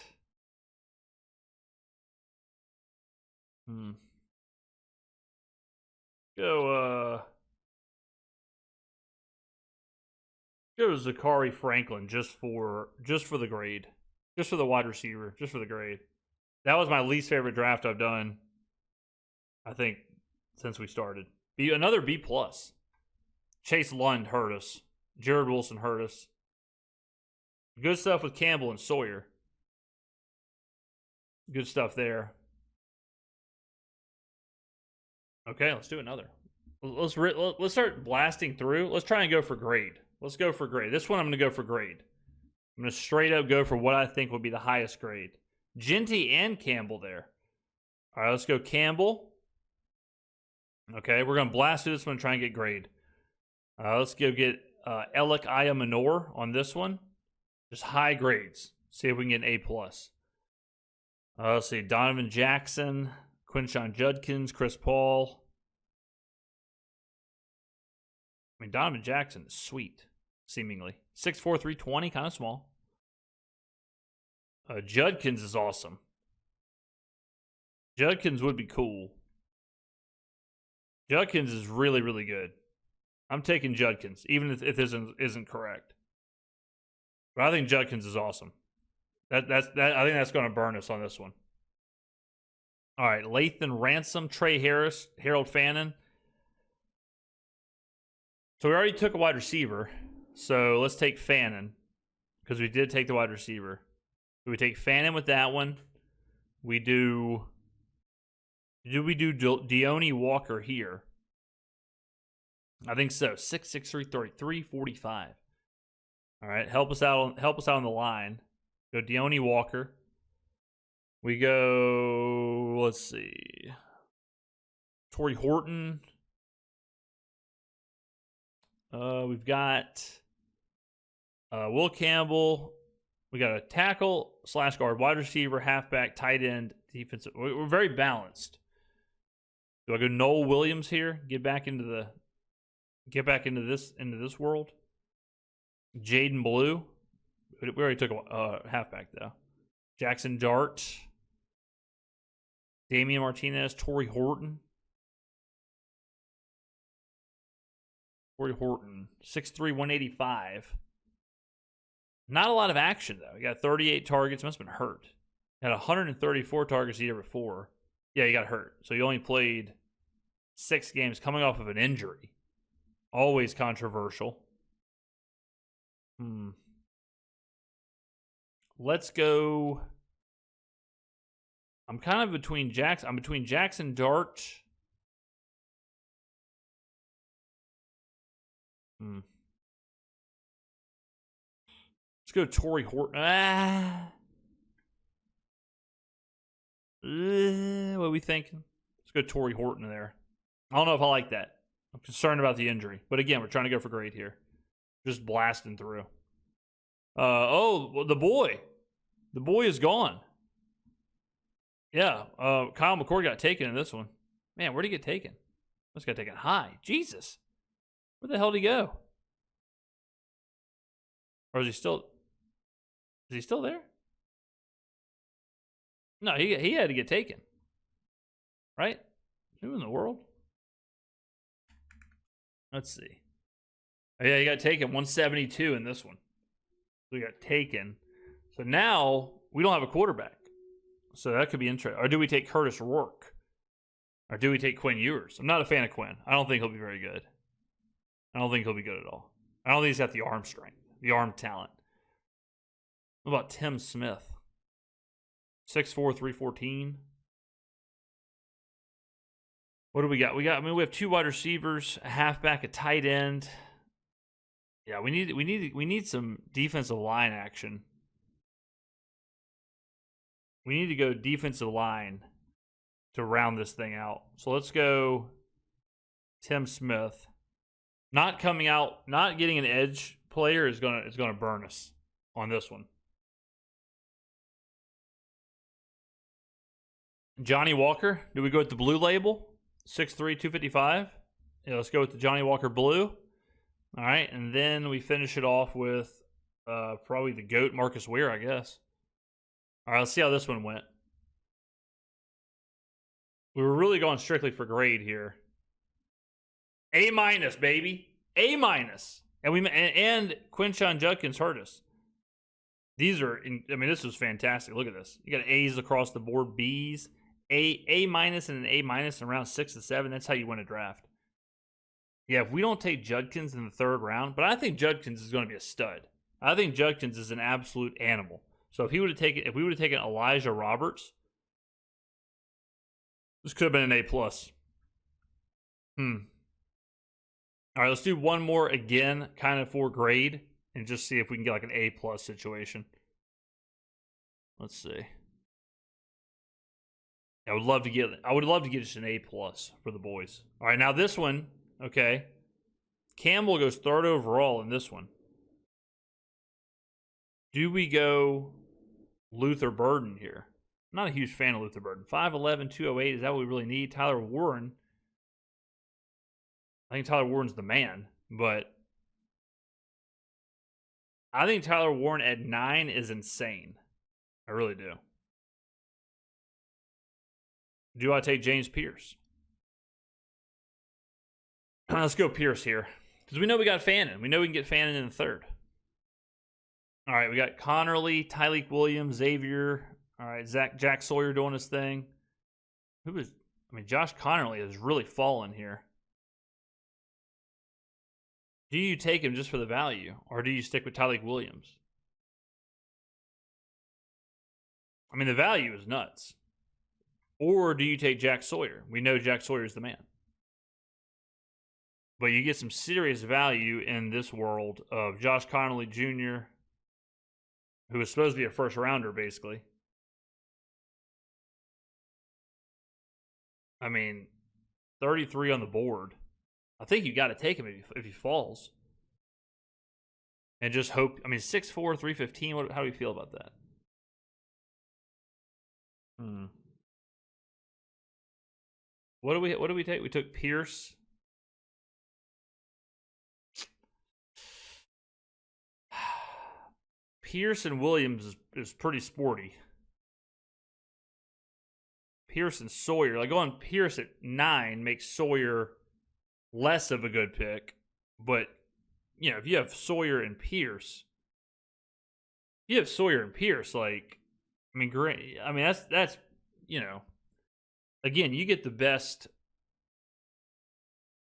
Go Zachary Franklin just for the grade. Just for the wide receiver. Just for the grade. That was my least favorite draft I've done, I think, since we started. Another B+. Chase Lund hurt us. Jared Wilson hurt us. Good stuff with Campbell and Sawyer. Good stuff there. Okay, let's do another. Let's start blasting through. Let's try and go for grade. Let's go for grade. This one I'm going to go for grade. I'm going to straight up go for what I think would be the highest grade. Genty and Campbell there. All right, let's go Campbell. Okay, we're going to blast through this one and try and get grade. Let's go get Elik Ayamanor on this one. Just high grades. See if we can get an A+. Let's see. Donovan Jackson, Quinshon Judkins, Chris Paul. I mean, Donovan Jackson is sweet, seemingly. 6'4", 320, kind of small. Judkins is awesome. Judkins would be cool. Judkins is really, really good. I'm taking Judkins, even if this isn't correct. But I think Judkins is awesome. I think that's going to burn us on this one. All right, Lathan Ransom, Trey Harris, Harold Fannin. So we already took a wide receiver. So let's take Fannin, because we did take the wide receiver. So we take Fannin with that one. We do Deone Walker here? I think so. 6'6", 345. All right, help us out on the line. Go Deone Walker. We go, let's see, Torrey Horton. We've got Will Campbell. We got a tackle / guard, wide receiver, halfback, tight end, defensive. We're very balanced. Do I go Noel Williams here? Get back into this world. Jaden Blue. We already took a halfback though. Jackson Dart. Damian Martinez, Torrey Horton. Torrey Horton, 6'3", 185. Not a lot of action, though. He got 38 targets. Must have been hurt. He had 134 targets the year before. Yeah, he got hurt. So he only played 6 games coming off of an injury. Always controversial. Let's go. I'm kind of between Jackson. I'm between Jackson Dart. Let's go Torrey Horton. What are we thinking? Let's go Torrey Horton there. I don't know if I like that. I'm concerned about the injury. But again, we're trying to go for grade here. Just blasting through. Well, the boy. The boy is gone. Yeah, Kyle McCord got taken in this one. Man, where'd he get taken? This got taken high. Jesus. Where the hell did he go? Or is he still there? No, he had to get taken. Right? Who in the world? Let's see. Oh, yeah, he got taken 172 in this one. So he got taken. So now we don't have a quarterback. So that could be interesting. Or do we take Curtis Rourke? Or do we take Quinn Ewers? I'm not a fan of Quinn. I don't think he'll be very good. I don't think he'll be good at all. I don't think he's got the arm strength, the arm talent. What about Tim Smith? 6'4", 314. What do we got? We have 2 wide receivers, a halfback, a tight end. Yeah, we need some defensive line action. We need to go defensive line to round this thing out. So let's go Tim Smith. Not coming out, not getting an edge player is gonna burn us on this one. Johnny Walker. Do we go with the blue label? 6'3", 255. Yeah, let's go with the Johnny Walker blue. All right, and then we finish it off with probably the GOAT, Marcus Weir, I guess. All right, let's see how this one went. We were really going strictly for grade here. A-, baby. A-. And Quinshon Judkins hurt us. These are, this is fantastic. Look at this. You got A's across the board, B's, A- and an A- in round 6 to 7. That's how you win a draft. Yeah, if we don't take Judkins in the 3rd round, but I think Judkins is going to be a stud. I think Judkins is an absolute animal. So if we would have taken Elijah Roberts, this could have been an A+. All right, let's do one more again, kind of for grade, and just see if we can get like an A+ situation. Let's see. I would love to get just an A+ for the boys. All right, now this one, okay. Campbell goes 3rd overall in this one. Do we go Luther Burden here? I'm not a huge fan of Luther Burden. 5'11", 208. Is that what we really need? Tyler Warren. I think Tyler Warren's the man, but I think Tyler Warren at 9 is insane. I really do. Do I take James Pierce? Let's go Pierce here. Because we know we got Fannin. We know we can get Fannin in the 3rd. All right, we got Connerly, Tyleek Williams, Xavier. All right, Jack Sawyer doing his thing. Josh Connerly has really fallen here. Do you take him just for the value, or do you stick with Tyleek Williams? The value is nuts. Or do you take Jack Sawyer? We know Jack Sawyer is the man. But you get some serious value in this world of Josh Connerly Jr., who is supposed to be a 1st rounder, basically. 33 on the board. I think you got to take him if he falls. And just hope. 6'4", 315. How do we feel about that? What do we take? We took Pierce. Pierce and Williams is pretty sporty. Pierce and Sawyer. Like going Pierce at 9 makes Sawyer less of a good pick. But, if you have Sawyer and Pierce, great. That's again, you get the best.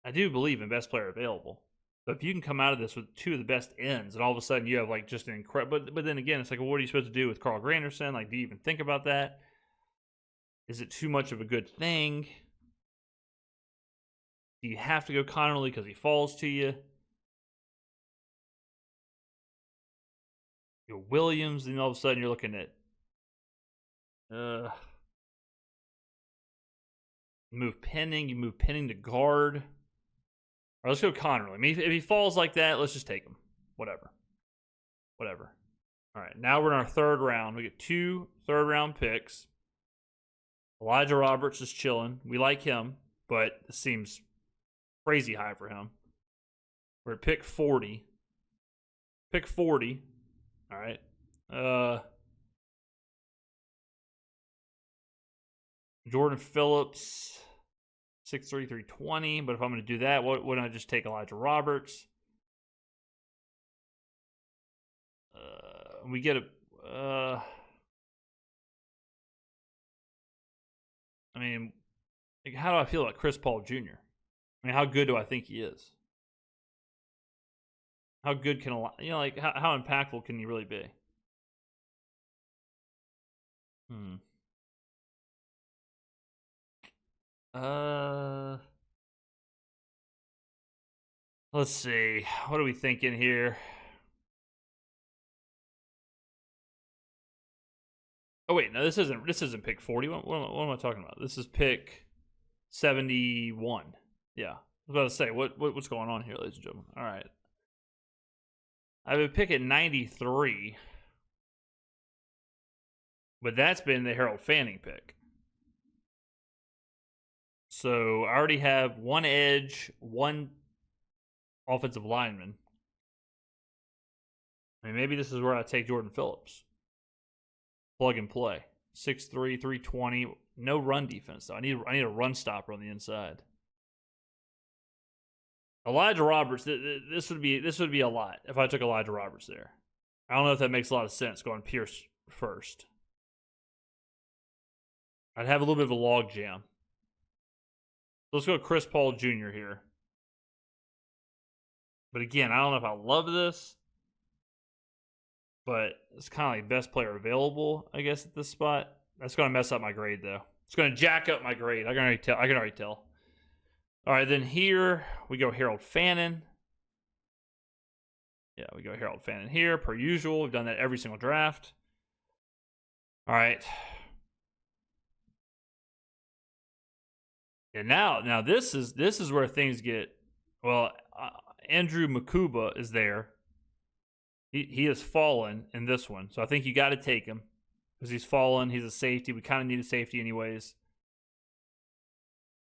I do believe in best player available. So if you can come out of this with 2 of the best ends, and all of a sudden you have like just an incredible. But then again, it's like, well, what are you supposed to do with Carl Granderson? Like, do you even think about that? Is it too much of a good thing? Do you have to go Connerly because he falls to you? You're Williams, and all of a sudden you're looking at Move Penning. You move Penning to guard. All right, let's go Connerly. I mean, if he falls like that, let's just take him. Whatever. All right, now we're in our third round. We get 2 third-round picks. Elijah Roberts is chilling. We like him, but it seems crazy high for him. We're at pick 40. Pick 40. All right. Jordan Phillips, 6'3", 320. But if I'm going to do that, wouldn't I just take Elijah Roberts? We get a... I mean, like, how do I feel about Chris Paul Jr.? I mean, how good do I think he is? How good can like how impactful can he really be? Let's see. What are we thinking here? Oh wait, no, this isn't pick 40. What am I talking about? This is pick 71. Yeah, I was about to say what's going on here, ladies and gentlemen. All right, I have a pick at 93, but that's been the Harold Fanning pick. So I already have 1 edge, 1 offensive lineman. I mean, maybe this is where I take Jordan Phillips. Plug and play. 6'3", 320. No run defense though. I need a run stopper on the inside. Elijah Roberts. This would be a lot if I took Elijah Roberts there. I don't know if that makes a lot of sense going Pierce first. I'd have a little bit of a log jam. Let's go Chris Paul Jr. here. But again, I don't know if I love this. But it's kind of like best player available, I guess, at this spot. That's going to mess up my grade, though. It's going to jack up my grade. I can already tell. All right, then here we go Harold Fannin. Yeah, we go Harold Fannin here, per usual. We've done that every single draft. All right. And now this is where things get, well, Andrew Makuba is there. He has fallen in this one, so I think you got to take him because he's fallen. He's a safety. We kind of need a safety anyways.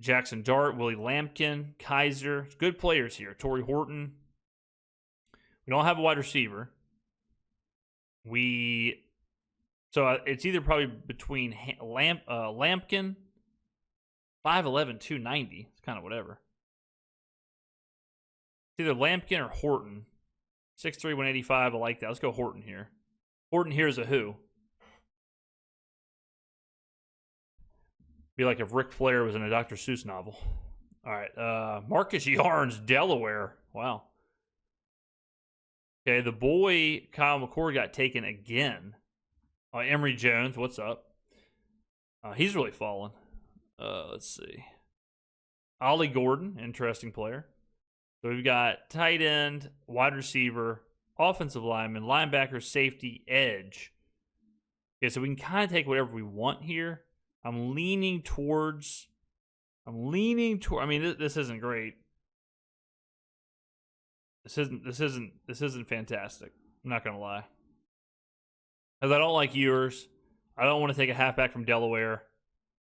Jackson Dart, Willie Lampkin, Kaiser. Good players here. Torrey Horton. We don't have a wide receiver. So it's either probably between Lampkin, 5'11", 290. It's kind of whatever. It's either Lampkin or Horton. 6'3", 185. I like that. Let's go Horton here. Horton here is a who. Be like if Ric Flair was in a Dr. Seuss novel. All right. Marcus Yarns, Delaware. Wow. Okay, the boy Kyle McCord got taken again. Emory Jones, what's up? He's really fallen. Let's see. Ollie Gordon, interesting player. So we've got tight end, wide receiver, offensive lineman, linebacker, safety, edge. Okay, so we can kind of take whatever we want here. I'm leaning towards. I mean, this isn't great. This isn't fantastic. I'm not gonna lie. Because I don't like Ewers. I don't want to take a halfback from Delaware.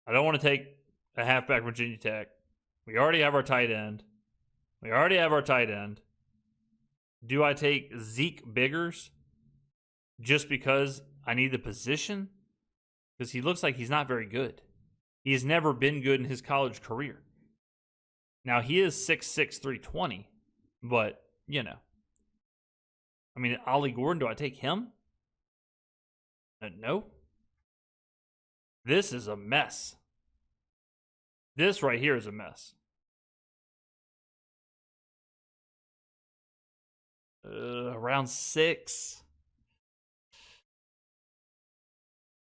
I don't want to take a halfback from Virginia Tech. We already have our tight end. Do I take Zeke Biggers just because I need the position? Because he looks like he's not very good. He has never been good in his college career. Now, he is 6'6", 320, but, you know. I mean, Ollie Gordon, do I take him? No. This is a mess. This right here is a mess. Round 6.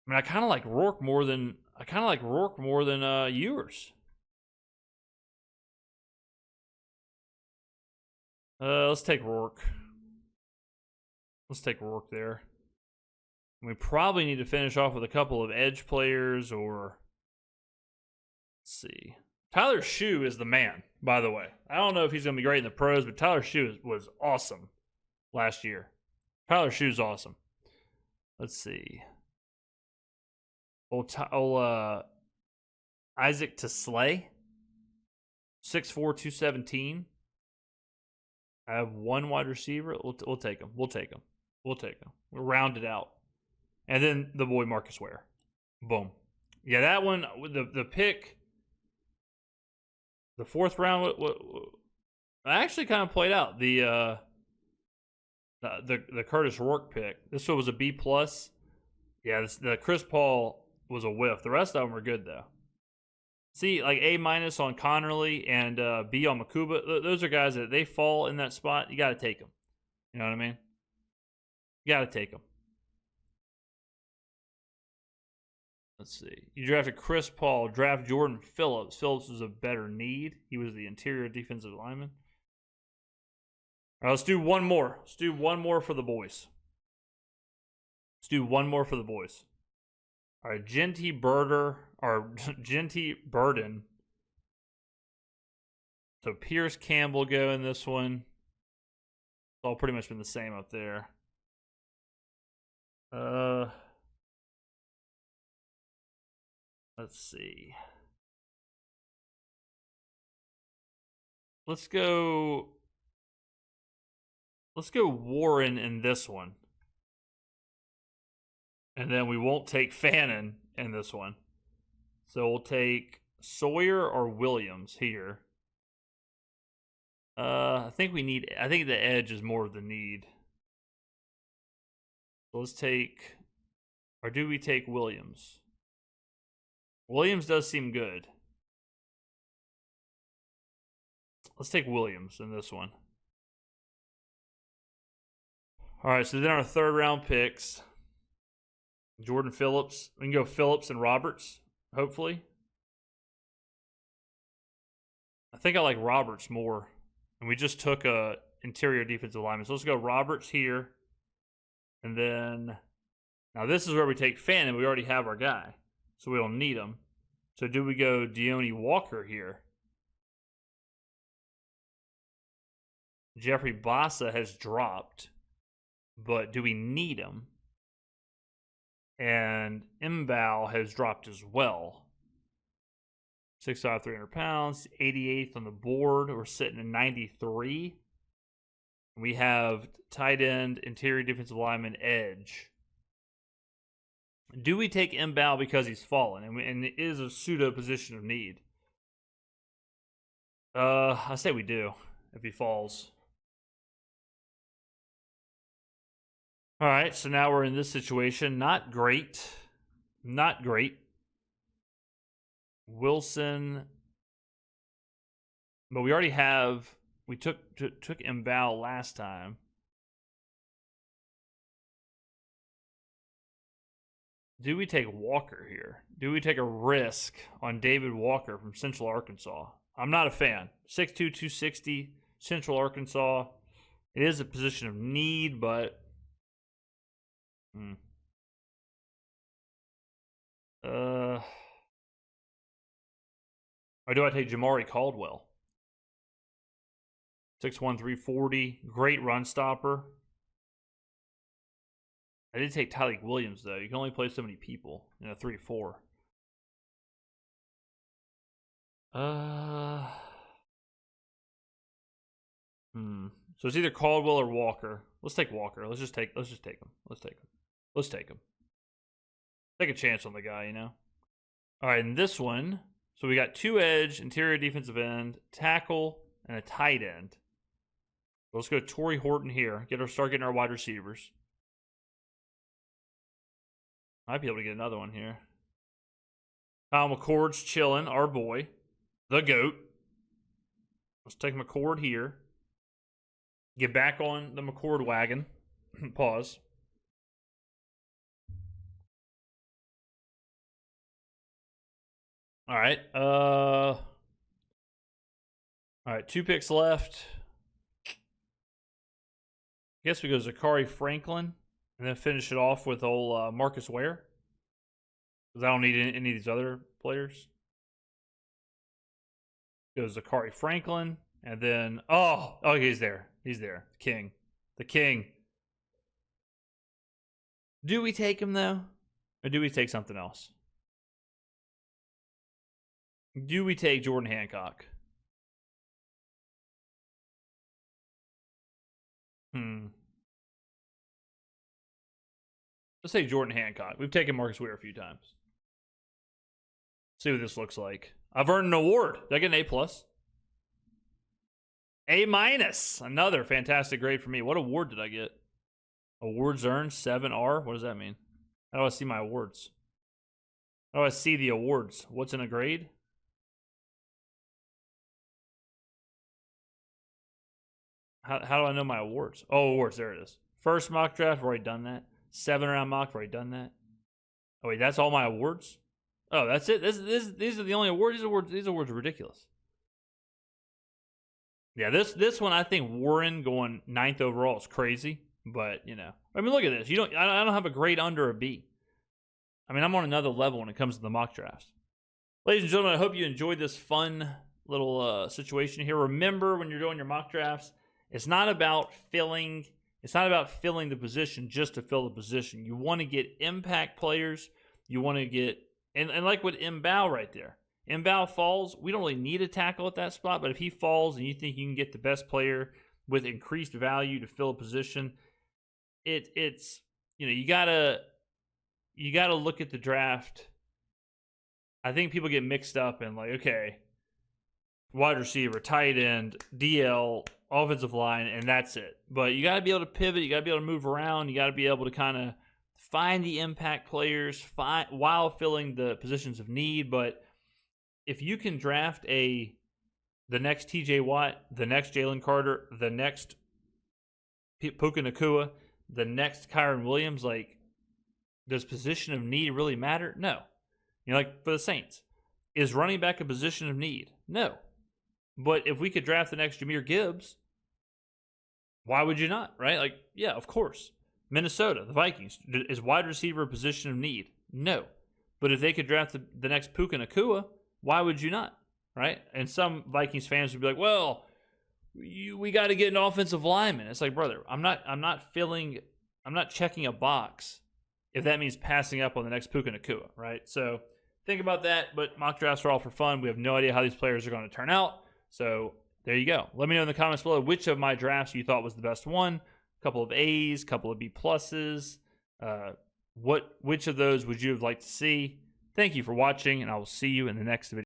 I mean, I kind of like Rourke more than Ewers. Let's take Rourke. Let's take Rourke there. We probably need to finish off with a couple of edge players or Let's see. Tyler Shue is the man, by the way. I don't know if he's going to be great in the pros, but Tyler Shue was awesome last year. Tyler Shue's awesome. Let's see. Isaac Taslay. 6'4", 217. I have one wide receiver. We'll take him. We'll take him. We'll round it out. And then the boy Marcus Ware. Boom. Yeah, that one, the pick, the fourth round, I actually kind of played out. The Curtis Rourke pick. This one was a B+. Yeah, the Chris Paul was a whiff. The rest of them were good, though. See, like A- on Connerly and B on Makuba. Those are guys that they fall in that spot. You got to take them. You know what I mean? You got to take them. Let's see. You drafted Chris Paul. Draft Jordan Phillips. Phillips was a better need. He was the interior defensive lineman. All right, let's do one more. Let's do one more for the boys. All right, Genty Burden. So Pierce Campbell go in this one. It's all pretty much been the same up there. Let's see. Let's go Warren in this one. And then we won't take Fannin in this one. So we'll take Sawyer or Williams here. I think the edge is more of the need. So let's take, or do we take Williams? Williams does seem good. Let's take Williams in this one. All right, so then our third round picks. Jordan Phillips. We can go Phillips and Roberts, hopefully. I think I like Roberts more. And we just took a interior defensive lineman. So let's go Roberts here. And then, now this is where we take Fannin. We already have our guy. So we don't need him. So do we go Deone Walker here? Jeffrey Bassa has dropped. But do we need him? And Mbao has dropped as well. 6'5", 300 pounds, 88th on the board. We're sitting at 93. We have tight end, interior defensive lineman, edge. Do we take Mbao because he's fallen? And it is a pseudo position of need. I say we do if he falls. All right, so now we're in this situation. Not great. Wilson. But we already have, we took Mbao last time. Do we take Walker here? Do we take a risk on David Walker from Central Arkansas? I'm not a fan. 6'2", 260, Central Arkansas. It is a position of need, but or do I take Jamari Caldwell? 6'1", 340, great run stopper. I did take Tyleik Williams, though. You can only play so many people in a 3-4. So it's either Caldwell or Walker. Let's take Walker. Let's just take him. Let's take him. Take a chance on the guy, you know? All right, in this one, so we got 2 edge, interior defensive end, tackle, and a tight end. Let's go Torrey Horton here. Start getting our wide receivers. Might be able to get another one here. Kyle McCord's chilling, our boy. The GOAT. Let's take McCord here. Get back on the McCord wagon. Pause. All right. All right, 2 picks left. I guess we go Zachary Franklin and then finish it off with old Marcus Ware. Because I don't need any of these other players. Goes Zakari Franklin. And then, oh, he's there. He's there. King. The king. Do we take him, though? Or do we take something else? Do we take Jordan Hancock? Let's take Jordan Hancock. We've taken Marcus Weir a few times. See what this looks like. I've earned an award. Did I get an A+? A-. Another fantastic grade for me. What award did I get? Awards earned, 7R. What does that mean? How do I see my awards? How do I see the awards? What's in a grade? How do I know my awards? Oh, awards. There it is. First mock draft. I've already done that. 7-round mock. I've already done that. Oh, wait. That's all my awards? Oh, that's it? These are the only awards? These awards are ridiculous. Yeah, this one, I think Warren going 9th overall is crazy. But, you know. I mean, look at this. I don't have a grade under a B. I mean, I'm on another level when it comes to the mock drafts. Ladies and gentlemen, I hope you enjoyed this fun little situation here. Remember, when you're doing your mock drafts, it's not about filling the position just to fill the position. You want to get impact players. You want to get and like with Mbao right there. Mbao falls, we don't really need a tackle at that spot, but if he falls and you think you can get the best player with increased value to fill a position, it's you gotta look at the draft. I think people get mixed up in like, okay, wide receiver, tight end, DL, offensive line, and that's it. But you got to be able to pivot. You got to be able to move around. You got to be able to kind of find the impact players while filling the positions of need. But if you can draft the next TJ Watt, the next Jalen Carter, the next Puka Nacua, the next Kyron Williams, like, does position of need really matter? No. Like for the Saints, is running back a position of need? No. But if we could draft the next Jahmyr Gibbs, why would you not, right? Like, yeah, of course. Minnesota, the Vikings, is wide receiver a position of need? No. But if they could draft the next Puka Nacua, why would you not, right? And some Vikings fans would be like, well, we got to get an offensive lineman. It's like, brother, I'm not checking a box if that means passing up on the next Puka Nacua, right? So think about that, but mock drafts are all for fun. We have no idea how these players are going to turn out. So there you go. Let me know in the comments below which of my drafts you thought was the best one. A couple of A's, a couple of B pluses. Which of those would you have liked to see? Thank you for watching, and I will see you in the next video.